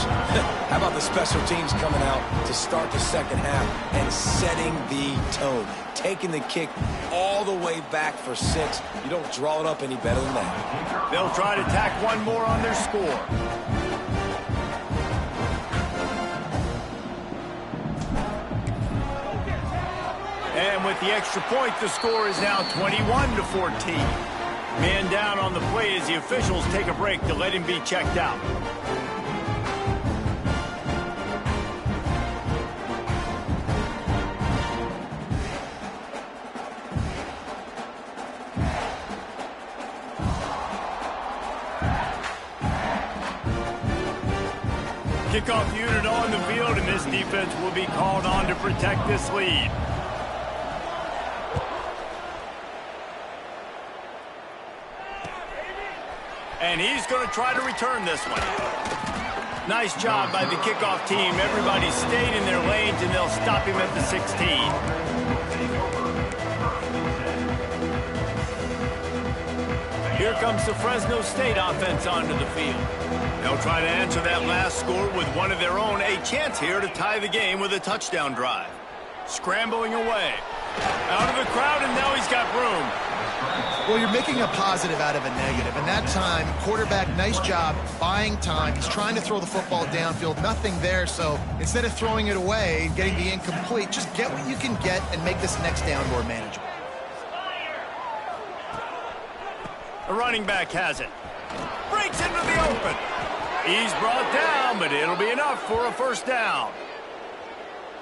How about the special teams coming out to start the second half and setting the tone? Taking the kick all the way back for 6. You don't draw it up any better than that.
They'll try to tack one more on their score. And with the extra point, the score is now 21-14. Man down on the play as the officials take a break to let him be checked out. Kickoff unit on the field, and this defense will be called on to protect this lead. And he's going to try to return this one. Nice job by the kickoff team. Everybody stayed in their lanes, and they'll stop him at the 16. Here comes the Fresno State offense onto the field. They'll try to answer that last score with one of their own. A chance here to tie the game with a touchdown drive. Scrambling away. Out of the crowd, and now he's got room.
Well, you're making a positive out of a negative. And that time, quarterback, nice job buying time. He's trying to throw the football downfield. Nothing there. So instead of throwing it away, getting the incomplete, just get what you can get and make this next down more manageable.
A running back has it. Breaks into the open. He's brought down, but it'll be enough for a first down.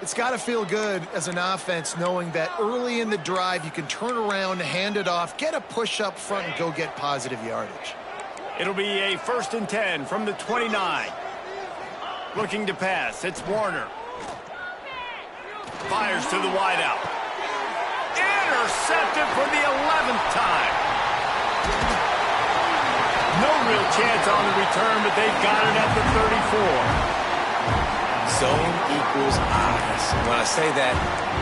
It's got to feel good as an offense knowing that early in the drive you can turn around, hand it off, get a push up front, and go get positive yardage.
It'll be a 1st and 10 from the 29. Looking to pass. It's Warner. Fires to the wideout. Intercepted for the 11th time. No real chance on the return, but they've got it at the 34.
Zone equals eyes. When I say that,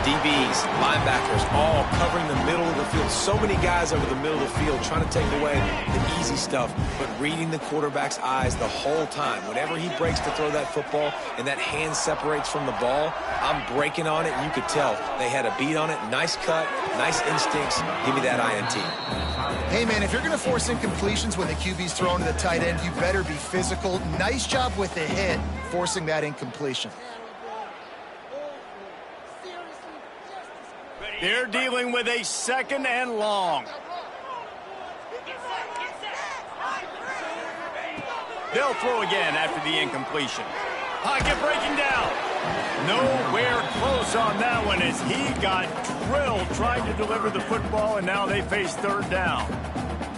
DBs, linebackers, all covering the middle of the field. So many guys over the middle of the field trying to take away the easy stuff, but reading the quarterback's eyes the whole time. Whenever he breaks to throw that football and that hand separates from the ball, I'm breaking on it, and you could tell they had a beat on it. Nice cut, nice instincts. Give me that INT.
Hey, man, if you're going to force incompletions when the QB's thrown to the tight end, you better be physical. Nice job with the hit, forcing that incompletion.
They're dealing with a 2nd and long. They'll throw again after the incompletion. Pocket breaking down. Nowhere close on that one as he got drilled trying to deliver the football, and now they face 3rd down.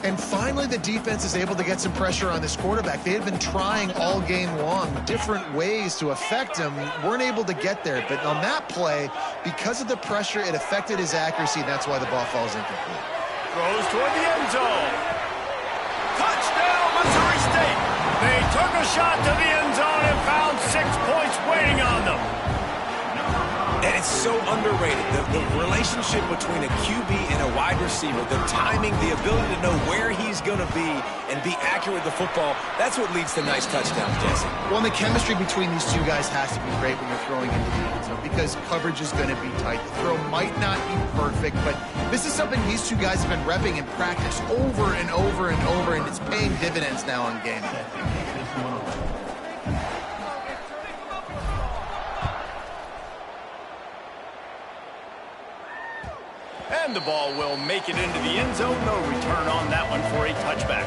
And finally, the defense is able to get some pressure on this quarterback. They had been trying all game long different ways to affect him. Weren't able to get there. But on that play, because of the pressure, it affected his accuracy, and that's why the ball falls incomplete.
Throws toward the end zone. Touchdown, Missouri State. They took a shot to the end zone and found 6 points waiting on them.
Man, it's so underrated. The relationship between a QB and a wide receiver, the timing, the ability to know where he's going to be and be accurate with the football, that's what leads to nice touchdowns, Jesse.
Well, and the chemistry between these two guys has to be great when you're throwing into the end zone because coverage is going to be tight. The throw might not be perfect, but this is something these two guys have been repping in practice over and over and over, and it's paying dividends now on game day.
And the ball will make it into the end zone. No return on that one for a touchback.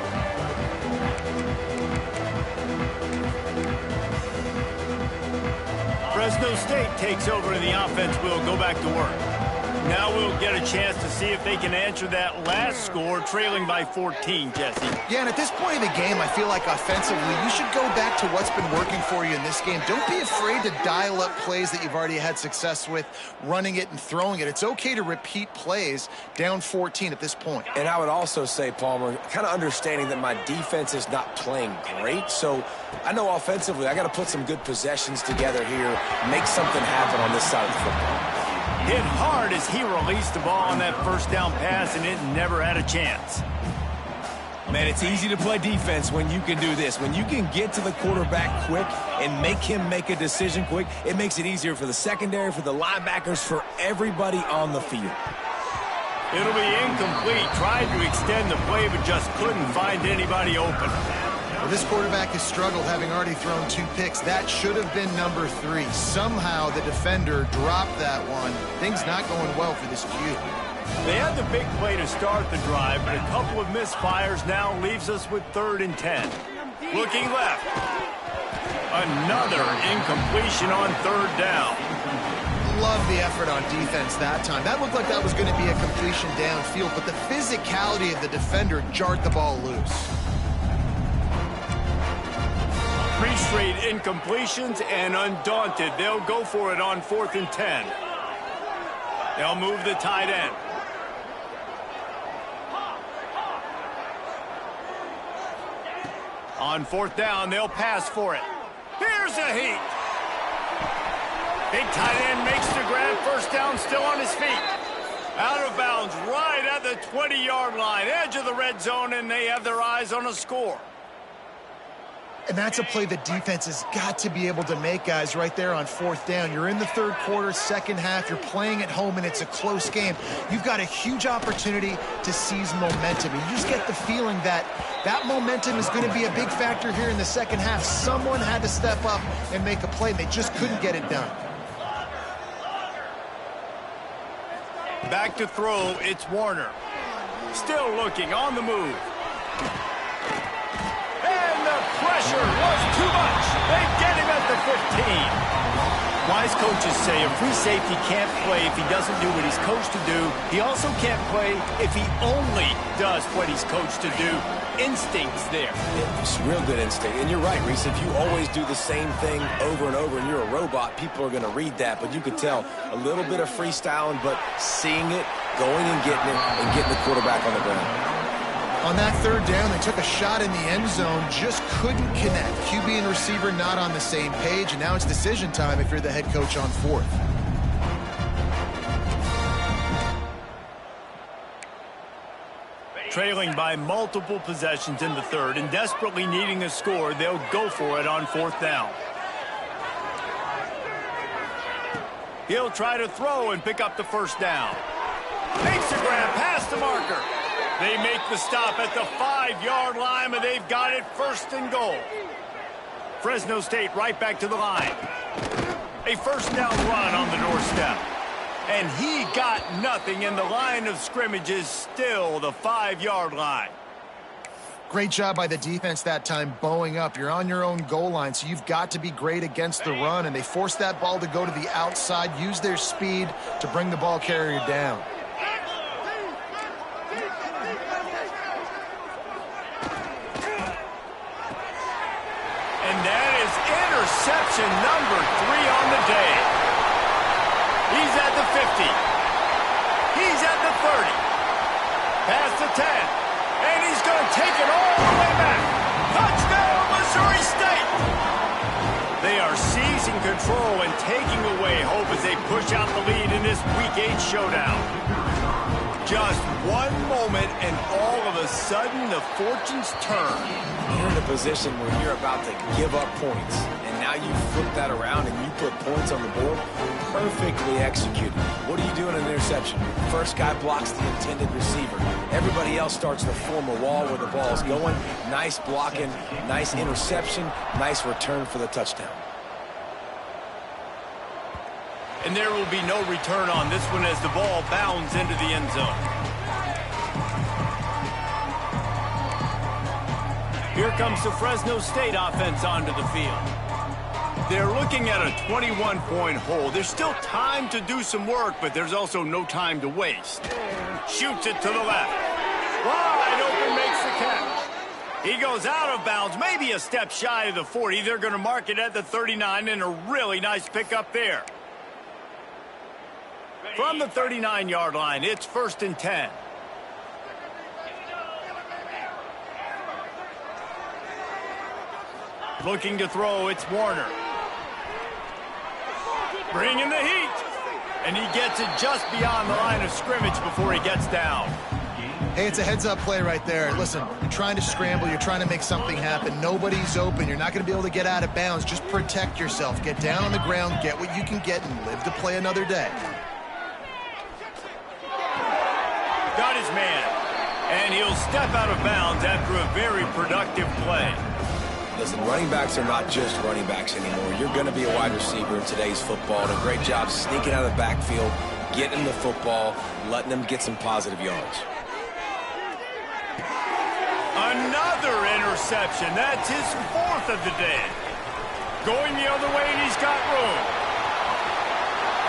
Fresno State takes over and the offense will go back to work. Now we'll get a chance to see if they can answer that last score, trailing by 14, Jesse.
Yeah, and at this point in the game, I feel like offensively, you should go back to what's been working for you in this game. Don't be afraid to dial up plays that you've already had success with, running it and throwing it. It's okay to repeat plays down 14 at this point.
And I would also say, Palmer, kind of understanding that my defense is not playing great, so I know offensively I got to put some good possessions together here, make something happen on this side of the football.
Hit hard as he released the ball on that first down pass, and it never had a chance.
Man, it's easy to play defense when you can do this. When you can get to the quarterback quick and make him make a decision quick, it makes it easier for the secondary, for the linebackers, for everybody on the field.
It'll be incomplete. Tried to extend the play, but just couldn't find anybody open.
Well, this quarterback has struggled, having already thrown 2 picks. That should have been number 3. Somehow the defender dropped that one. Things not going well for this Q.
They had the big play to start the drive, but a couple of misfires now leaves us with 3rd and 10. Looking left. Another incompletion on 3rd down.
Love the effort on defense that time. That looked like that was going to be a completion downfield, but the physicality of the defender jarred the ball loose.
3 straight incompletions, and undaunted, they'll go for it on 4th and 10. They'll move the tight end. On 4th down, they'll pass for it. Here's a heat. Big tight end makes the grab. 1st down, still on his feet. Out of bounds, right at the 20-yard line, edge of the red zone, and they have their eyes on a score.
And that's a play the defense has got to be able to make, guys, right there on 4th down. You're in the 3rd quarter, 2nd half. You're playing at home, and it's a close game. You've got a huge opportunity to seize momentum. And you just get the feeling that that momentum is going to be a big factor here in the 2nd half. Someone had to step up and make a play. They just couldn't get it done.
Back to throw, it's Warner. Still looking, on the move. Pressure was too much. They get him at the 15. Wise coaches say a free safety can't play if he doesn't do what he's coached to do. He also can't play if he only does what he's coached to do. Instinct's there.
It's real good instinct. And you're right, Reese. If you always do the same thing over and over and you're a robot, people are going to read that. But you could tell a little bit of freestyling, but seeing it, going and getting the quarterback on the ground.
On that 3rd down, they took a shot in the end zone, just couldn't connect. QB and receiver not on the same page, and now it's decision time if you're the head coach on 4th.
Trailing by multiple possessions in the 3rd and desperately needing a score, they'll go for it on 4th down. He'll try to throw and pick up the 1st down. Makes a grab past the marker. They make the stop at the 5-yard line, but they've got it 1st and goal. Fresno State right back to the line. A 1st down run on the doorstep. And he got nothing, and the line of scrimmage is still the 5-yard line.
Great job by the defense that time, bowing up. You're on your own goal line, so you've got to be great against the run, and they forced that ball to go to the outside, use their speed to bring the ball carrier down.
Interception number 3 on the day. He's at the 50. He's at the 30. Past the 10. And he's going to take it all the way back. Touchdown, Missouri State. They are seizing control and taking away hope as they push out the lead in this Week 8 showdown. Just one moment, and all of a sudden, the fortunes turn.
You're in a position where you're about to give up points, and now you flip that around and you put points on the board. Perfectly executed. What do you do in an interception? First guy blocks the intended receiver. Everybody else starts to form a wall where the ball's going. Nice blocking, nice interception, nice return for the touchdown.
And there will be no return on this one as the ball bounds into the end zone. Here comes the Fresno State offense onto the field. They're looking at a 21-point hole. There's still time to do some work, but there's also no time to waste. Shoots it to the left. Wide open, makes the catch. He goes out of bounds, maybe a step shy of the 40. They're going to mark it at the 39, and a really nice pickup there. From the 39-yard line, it's 1st and 10. Looking to throw, it's Warner. Bringing the heat. And he gets it just beyond the line of scrimmage before he gets down.
Hey, it's a heads-up play right there. Listen, you're trying to scramble. You're trying to make something happen. Nobody's open. You're not going to be able to get out of bounds. Just protect yourself. Get down on the ground, get what you can get, and live to play another day.
Got his man. And he'll step out of bounds after a very productive play.
Listen, running backs are not just running backs anymore. You're going to be a wide receiver in today's football. And a great job sneaking out of the backfield, getting the football, letting them get some positive yards.
Another interception. That's his 4th of the day. Going the other way, and he's got room.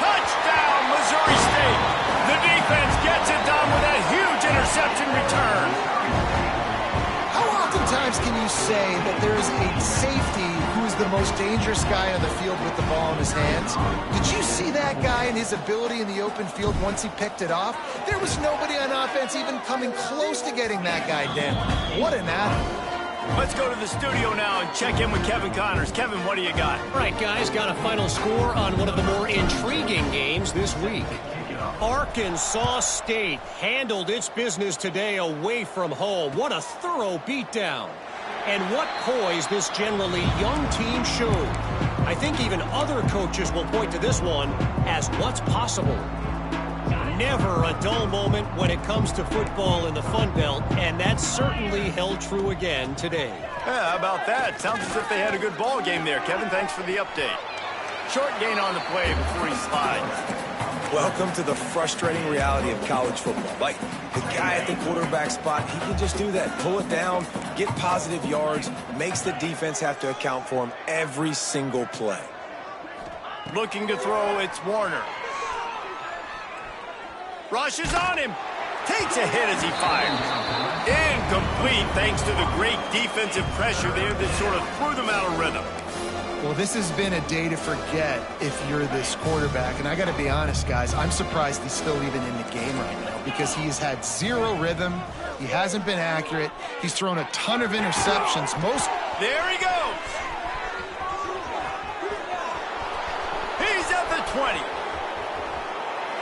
Touchdown, Missouri State. The defense gets it done with that huge interception return.
How oftentimes can you say that there is a safety who is the most dangerous guy on the field with the ball in his hands? Did you see that guy and his ability in the open field once he picked it off? There was nobody on offense even coming close to getting that guy down. What an athlete.
Let's go to the studio now and check in with Kevin Connors. Kevin, what do you got?
All right, guys, got a final score on one of the more intriguing games this week. Arkansas State handled its business today away from home. What a thorough beatdown. And what poise this generally young team showed. I think even other coaches will point to this one as what's possible. Never a dull moment when it comes to football in the Fun Belt, and that certainly held true again today.
Yeah, how about that? Sounds as if they had a good ball game there. Kevin, thanks for the update. Short gain on the play before he slides.
Welcome to the frustrating reality of college football. Like, the guy at the quarterback spot, he can just do that. Pull it down, get positive yards, makes the defense have to account for him every single play.
Looking to throw, it's Warner. Rushes on him. Takes a hit as he fires. Incomplete thanks to the great defensive pressure there that sort of threw them out of rhythm.
Well, this has been a day to forget if you're this quarterback. And I got to be honest, guys, I'm surprised he's still even in the game right now because he's had zero rhythm. He hasn't been accurate. He's thrown a ton of interceptions.
There he goes. He's at the 20.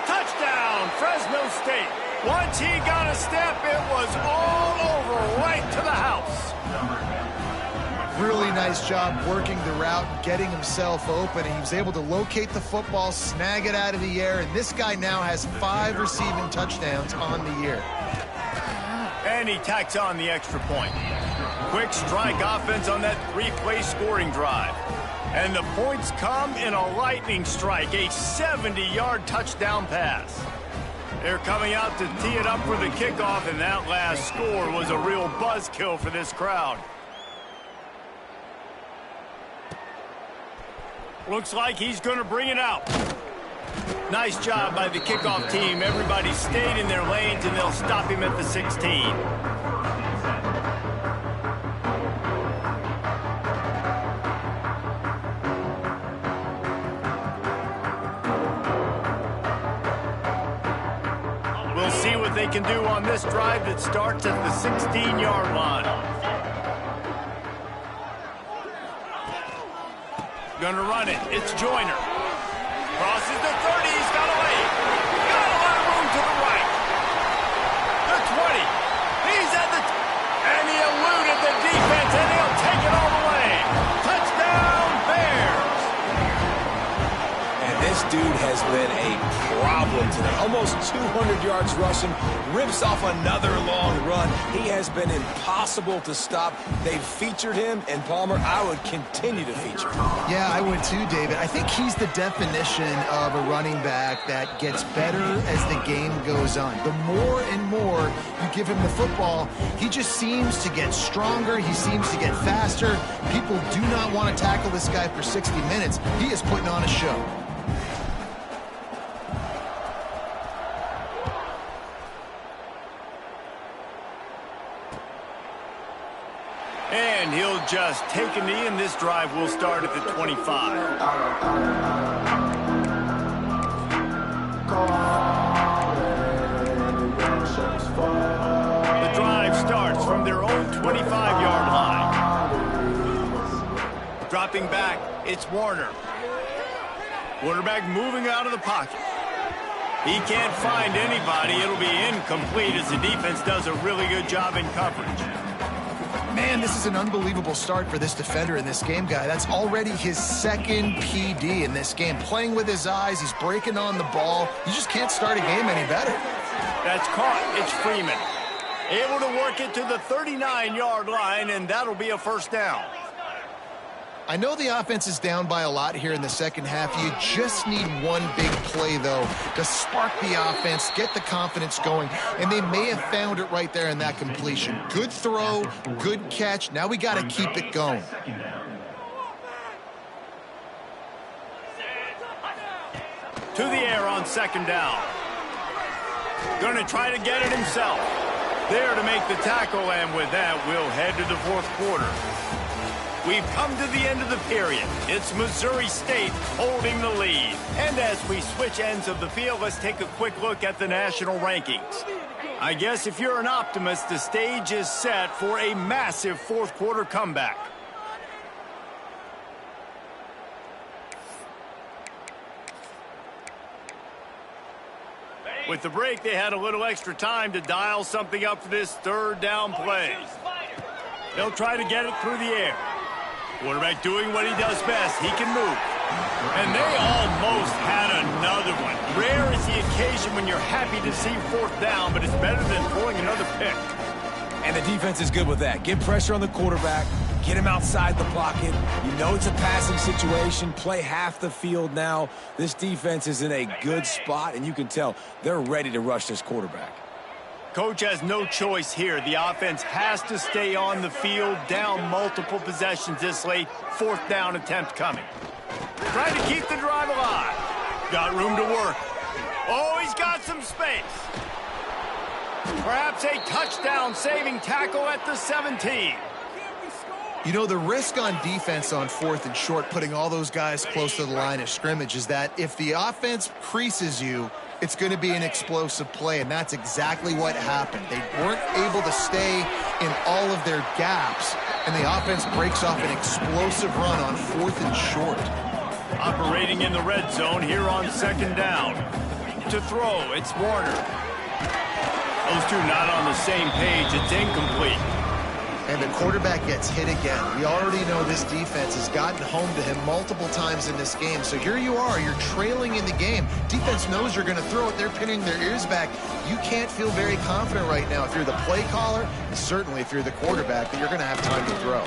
Touchdown, Fresno State. Once he got a step, it was all over right to the house.
Really nice job working the route, getting himself open. And he was able to locate the football, snag it out of the air, and this guy now has 5 receiving touchdowns on the year.
And he tacks on the extra point. Quick strike offense on that 3-play scoring drive. And the points come in a lightning strike, a 70-yard touchdown pass. They're coming out to tee it up for the kickoff, and that last score was a real buzzkill for this crowd. Looks like he's going to bring it out. Nice job by the kickoff team. Everybody stayed in their lanes, and they'll stop him at the 16. We'll see what they can do on this drive that starts at the 16-yard line. Gonna run it. It's Joyner. Crosses the 30. He's got a lane. Got a lot of room to the right. The 20. He's at the... And he eluded the defense, and he'll take it all the way. Touchdown, Bears.
And this dude has been a problem today. Almost 200 yards rushing, rips off another long run. He has been impossible to stop. They've featured him, and Palmer, I would continue to feature him.
Yeah, I would too, David. I think he's the definition of a running back that gets better as the game goes on. The more and more you give him the football, he just seems to get stronger. He seems to get faster. People do not want to tackle this guy for 60 minutes. He is putting on a show.
And he'll just take a knee, and this drive will start at the 25. The drive starts from their own 25-yard line. Dropping back, it's Warner. Quarterback moving out of the pocket. He can't find anybody. It'll be incomplete as the defense does a really good job in coverage.
Man, this is an unbelievable start for this defender in this game, guy. That's already his second PD in this game. Playing with his eyes, he's breaking on the ball. You just can't start a game any better.
That's caught. It's Freeman. Able to work it to the 39-yard line, and that'll be a first down.
I know the offense is down by a lot here in the second half. You just need one big play, though, to spark the offense, get the confidence going, and they may have found it right there in that completion. Good throw, good catch. Now we got to keep it going.
To the air on second down. Going to try to get it himself. There to make the tackle, and with that, we'll head to the fourth quarter. We've come to the end of the period. It's Missouri State holding the lead. And as we switch ends of the field, let's take a quick look at the national rankings. I guess if you're an optimist, the stage is set for a massive fourth quarter comeback. With the break, they had a little extra time to dial something up for this third down play. They'll try to get it through the air. Quarterback doing what he does best. He can move. And they almost had another one. Rare is the occasion when you're happy to see fourth down, but it's better than throwing another pick.
And the defense is good with that. Get pressure on the quarterback. Get him outside the pocket. You know it's a passing situation. Play half the field now. This defense is in a good spot, and you can tell they're ready to rush this quarterback.
Coach has no choice here. The offense has to stay on the field, down multiple possessions this late. Fourth down attempt coming. Trying to keep the drive alive. Got room to work. Oh, he's got some space. Perhaps a touchdown-saving tackle at the 17.
You know, the risk on defense on fourth and short, putting all those guys close to the line of scrimmage, is that if the offense creases you, it's going to be an explosive play, and that's exactly what happened. They weren't able to stay in all of their gaps, and the offense breaks off an explosive run on fourth and short.
Operating in the red zone here on second down. To throw, it's Warner. Those two not on the same page. It's incomplete.
And the quarterback gets hit again. We already know this defense has gotten home to him multiple times in this game. So here you are, you're trailing in the game. Defense knows you're going to throw it. They're pinning their ears back. You can't feel very confident right now if you're the play caller, and certainly if you're the quarterback, that you're going to have time to throw.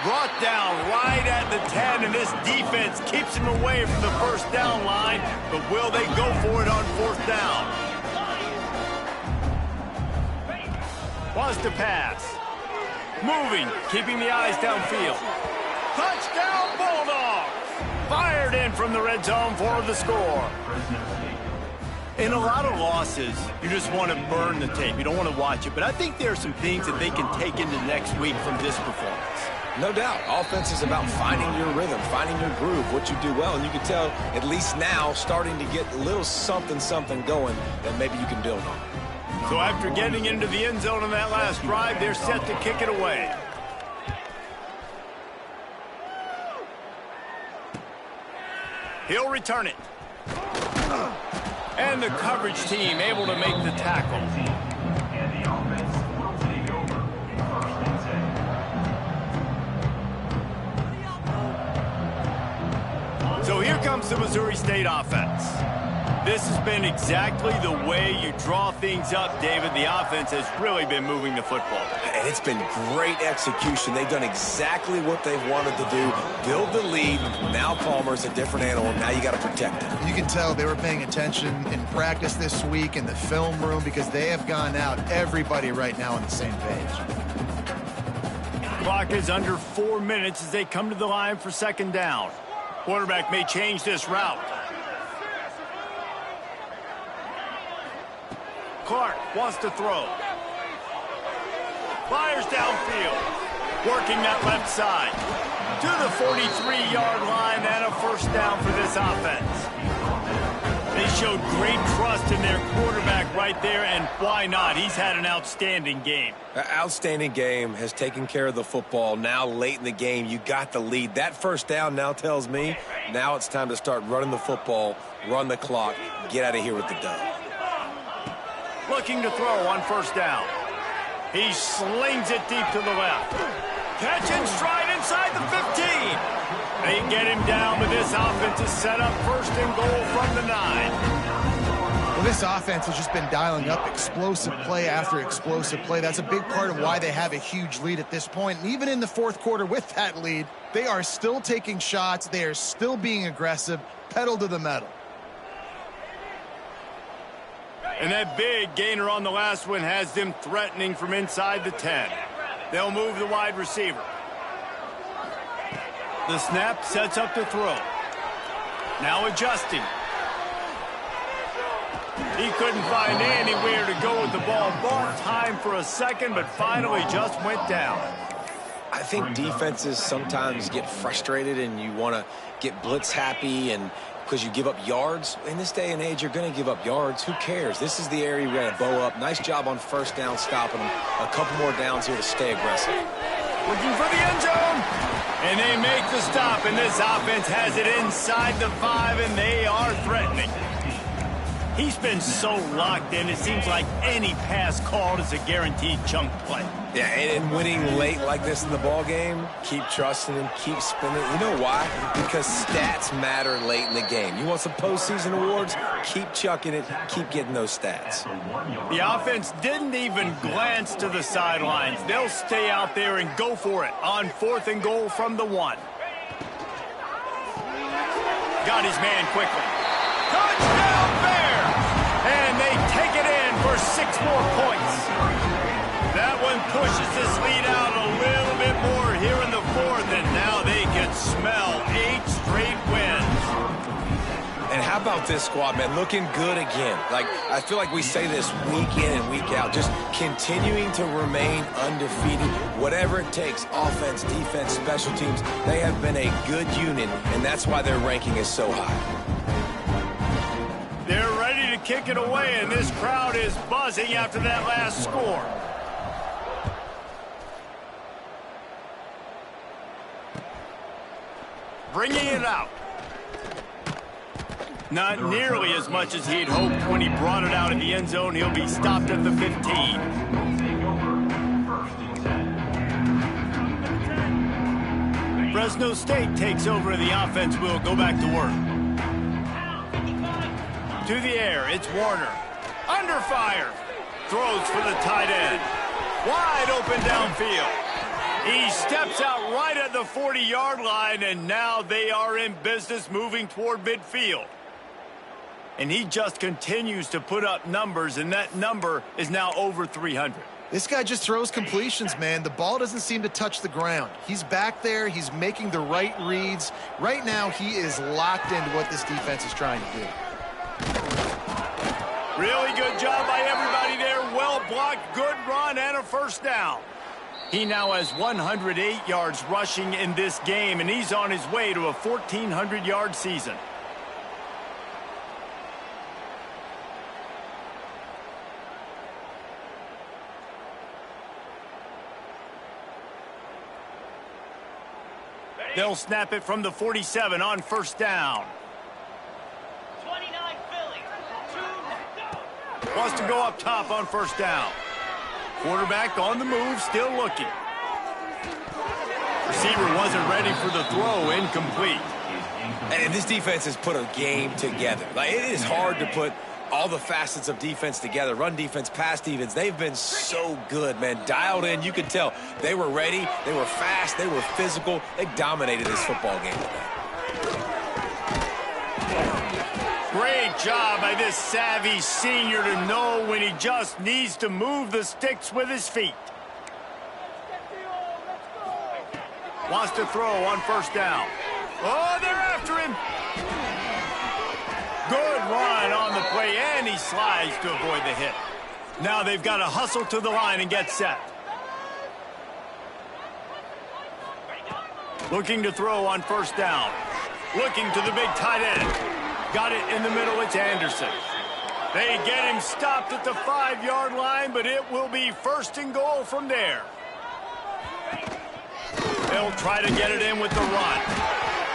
Brought down right at the 10, and this defense keeps him away from the first down line. But will they go for it on fourth down? Wants to pass. Moving, keeping the eyes downfield. Touchdown, Bulldogs! Fired in from the red zone for the score. In a lot of losses, you just want to burn the tape. You don't want to watch it. But I think there are some things that they can take into next week from this performance.
No doubt. Offense is about finding your rhythm, finding your groove, what you do well. And you can tell, at least now, starting to get a little something going that maybe you can build on.
So after getting into the end zone on that last drive, they're set to kick it away. He'll return it. And the coverage team able to make the tackle. So here comes the Missouri State offense. This has been exactly the way you draw things up, David. The offense has really been moving the football.
And it's been great execution. They've done exactly what they've wanted to do. Build the lead. Now Palmer's a different animal. Now you got to protect him.
You can tell they were paying attention in practice this week in the film room because they have gone out, everybody right now on the same page.
Clock is under 4 minutes as they come to the line for second down. Quarterback may change this route. Clark wants to throw. Fires downfield. Working that left side. To the 43-yard line and a first down for this offense. They showed great trust in their quarterback right there, and why not? He's had an outstanding game.
Outstanding game, has taken care of the football. Now late in the game, you got the lead. That first down now tells me now it's time to start running the football, run the clock, get out of here with the dub.
Looking to throw on first down. He slings it deep to the left. Catch and stride inside the 15. They get him down, but this offense is set up first and goal from the 9.
Well, this offense has just been dialing up explosive play after explosive play. That's a big part of why they have a huge lead at this point. And even in the fourth quarter with that lead, they are still taking shots. They are still being aggressive, pedal to the metal.
And that big gainer on the last one has them threatening from inside the 10. They'll move the wide receiver. The snap sets up the throw. Now adjusting. He couldn't find anywhere to go with the ball. Bought time for a second, but finally just went down.
I think defenses sometimes get frustrated and you want to get blitz happy and because you give up yards. In this day and age, you're going to give up yards. Who cares? This is the area we're going to bow up. Nice job on first down, stopping them. A couple more downs here to stay aggressive.
Looking for the end zone. And they make the stop, and this offense has it inside the 5, and they are threatening. He's been so locked in, it seems like any pass called is a guaranteed chunk play.
Yeah, and winning late like this in the ball game, keep trusting him, keep spinning. You know why? Because stats matter late in the game. You want some postseason awards? Keep chucking it, keep getting those stats.
The offense didn't even glance to the sidelines. They'll stay out there and go for it on 4th and goal from the 1. Got his man quickly. Touchdown Bear! And they take it in for 6 more points. That one pushes this lead out a little bit more here in the 4th, and now they can smell 8 straight wins.
And how about this squad, man? Looking good again. Like, I feel like we say this week in and week out, just continuing to remain undefeated. Whatever it takes, offense, defense, special teams, they have been a good unit, and that's why their ranking is so high.
They're ready to kick it away, and this crowd is buzzing after that last score. Bringing it out. Not nearly as much as he'd hoped when he brought it out in the end zone. He'll be stopped at the 15. Fresno State takes over. The offense will go back to work. To the air, it's Warner. Under fire. Throws for the tight end. Wide open downfield. He steps out right at the 40-yard line, and now they are in business moving toward midfield. And he just continues to put up numbers, and that number is now over 300.
This guy just throws completions, man. The ball doesn't seem to touch the ground. He's back there. He's making the right reads. Right now, he is locked into what this defense is trying to do.
Really good job by everybody there. Well blocked, good run, and a first down. He now has 108 yards rushing in this game, and he's on his way to a 1,400-yard season. They'll snap it from the 47 on first down. Wants to go up top on first down. Quarterback on the move, still looking. Receiver wasn't ready for the throw, incomplete.
And this defense has put a game together. Like, it is hard to put all the facets of defense together. Run defense, pass defense. They've been so good, man. Dialed in. You could tell they were ready. They were fast. They were physical. They dominated this football game today.
Great job by this savvy senior to know when he just needs to move the sticks with his feet. Wants to throw on first down. Oh, they're after him. Good run on the play, and he slides to avoid the hit. Now they've got to hustle to the line and get set. Looking to throw on first down. Looking to the big tight end. Got it in the middle, it's Anderson. They get him stopped at the 5-yard line, but it will be first and goal from there. They'll try to get it in with the run.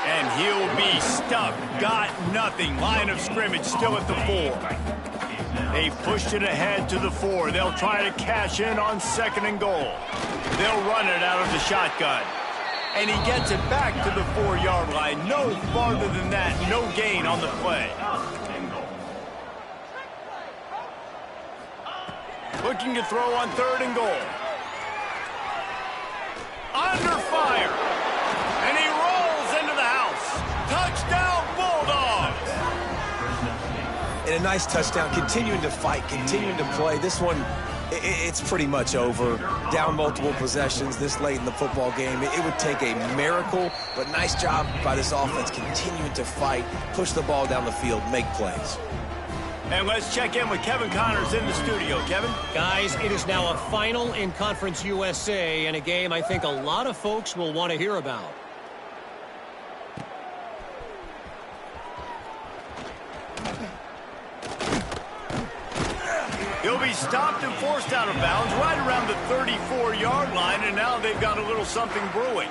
And he'll be stuck. Got nothing. Line of scrimmage still at the 4. They've pushed it ahead to the 4. They'll try to cash in on second and goal. They'll run it out of the shotgun. And he gets it back to the 4-yard line. No farther than that. No gain on the play. Looking to throw on third and goal. Under fire. And he rolls into the house. Touchdown, Bulldogs.
And a nice touchdown. Continuing to fight. Continuing to play. This one, it's pretty much over. Down multiple possessions this late in the football game. It would take a miracle, but nice job by this offense continuing to fight, push the ball down the field, make plays.
And let's check in with Kevin Connors in the studio. Kevin?
Guys, it is now a final in Conference USA and a game I think a lot of folks will want to hear about.
He'll be stopped and forced out of bounds right around the 34-yard line, and now they've got a little something brewing.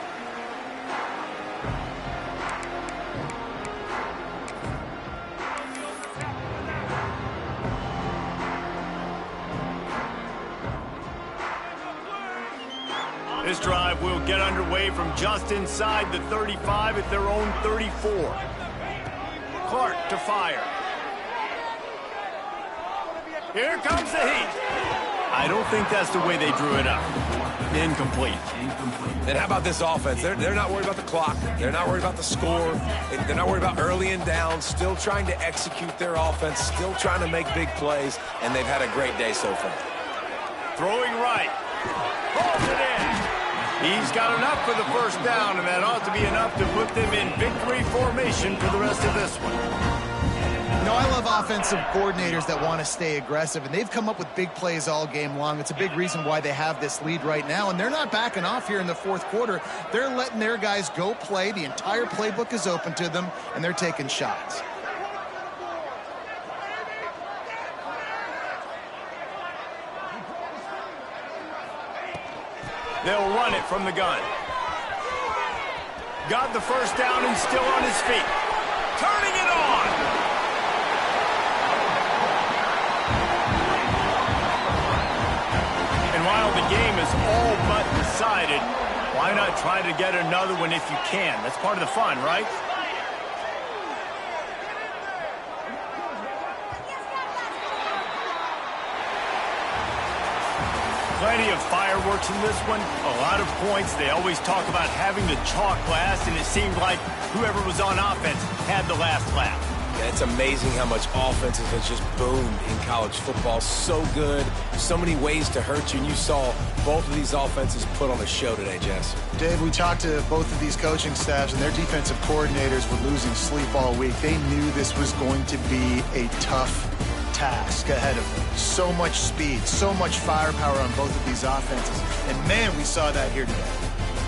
This drive will get underway from just inside the 35 at their own 34. Clark to fire. Here comes the heat. I don't think that's the way they drew it up. Incomplete.
And how about this offense? They're not worried about the clock. They're not worried about the score. They're not worried about early and down. Still trying to execute their offense. Still trying to make big plays. And they've had a great day so far.
Throwing right. Pulls it in. He's got enough for the first down, and that ought to be enough to put them in victory formation for the rest of this one.
You know, I love offensive coordinators that want to stay aggressive, and they've come up with big plays all game long. It's a big reason why they have this lead right now, and they're not backing off here in the fourth quarter. They're letting their guys go play. The entire playbook is open to them, and they're taking shots.
They'll run it from the gun. Got the first down and still on his feet. Turning it on. And while the game is all but decided, why not try to get another one if you can? That's part of the fun, right? Plenty of fireworks in this one, a lot of points. They always talk about having the chalk last, and it seemed like whoever was on offense had the last laugh.
Yeah, it's amazing how much offenses has just boomed in college football. So good, so many ways to hurt you, and you saw both of these offenses put on a show today, Jess.
Dave, we talked to both of these coaching staffs, and their defensive coordinators were losing sleep all week. They knew this was going to be a tough task ahead of them. So much speed, so much firepower on both of these offenses. And, man, we saw that here today.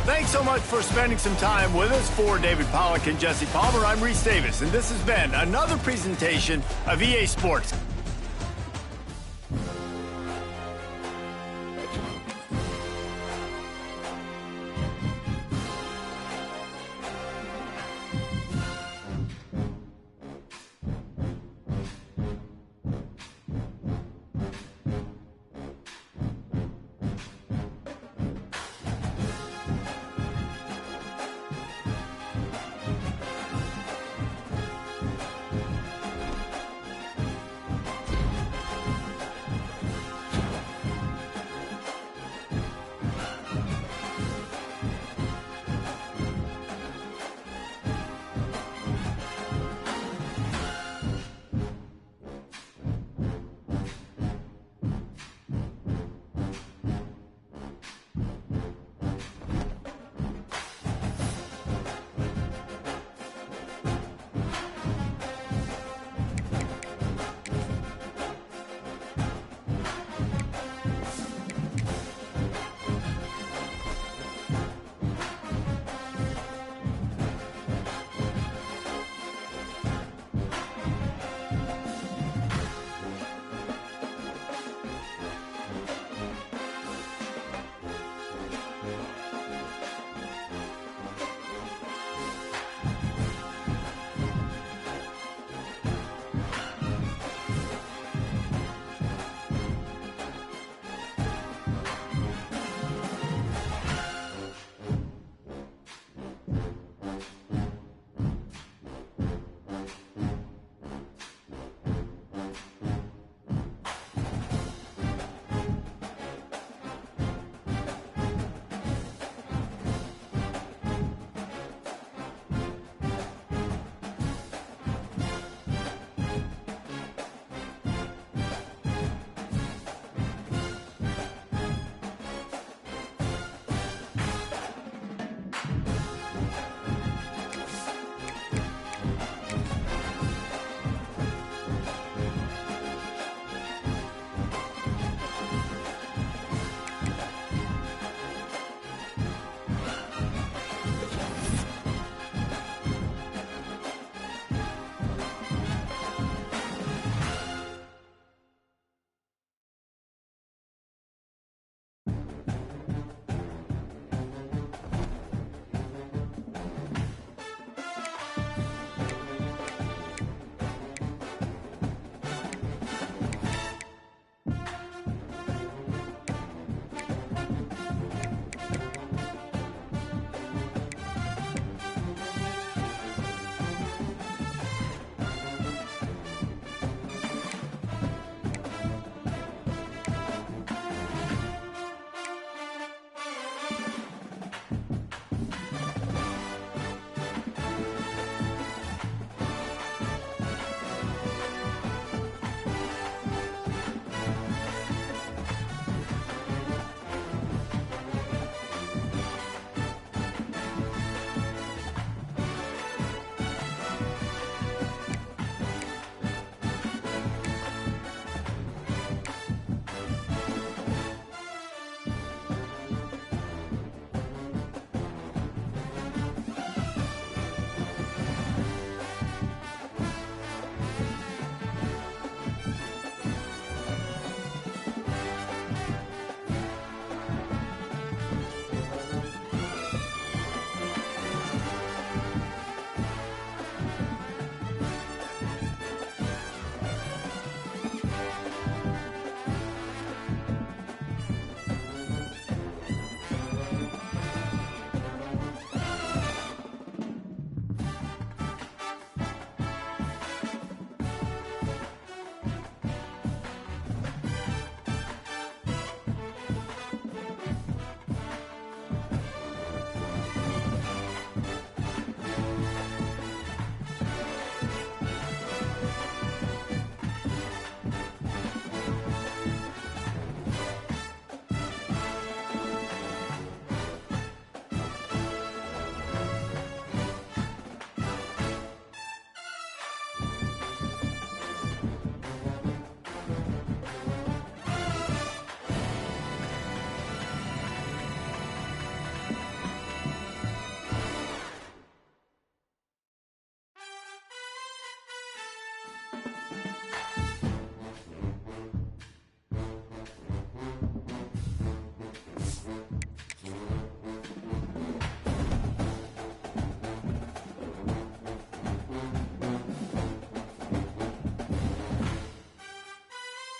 Thanks so much for spending some time with us. For David Pollack and Jesse Palmer, I'm Reese Davis, and this has been another presentation of EA Sports.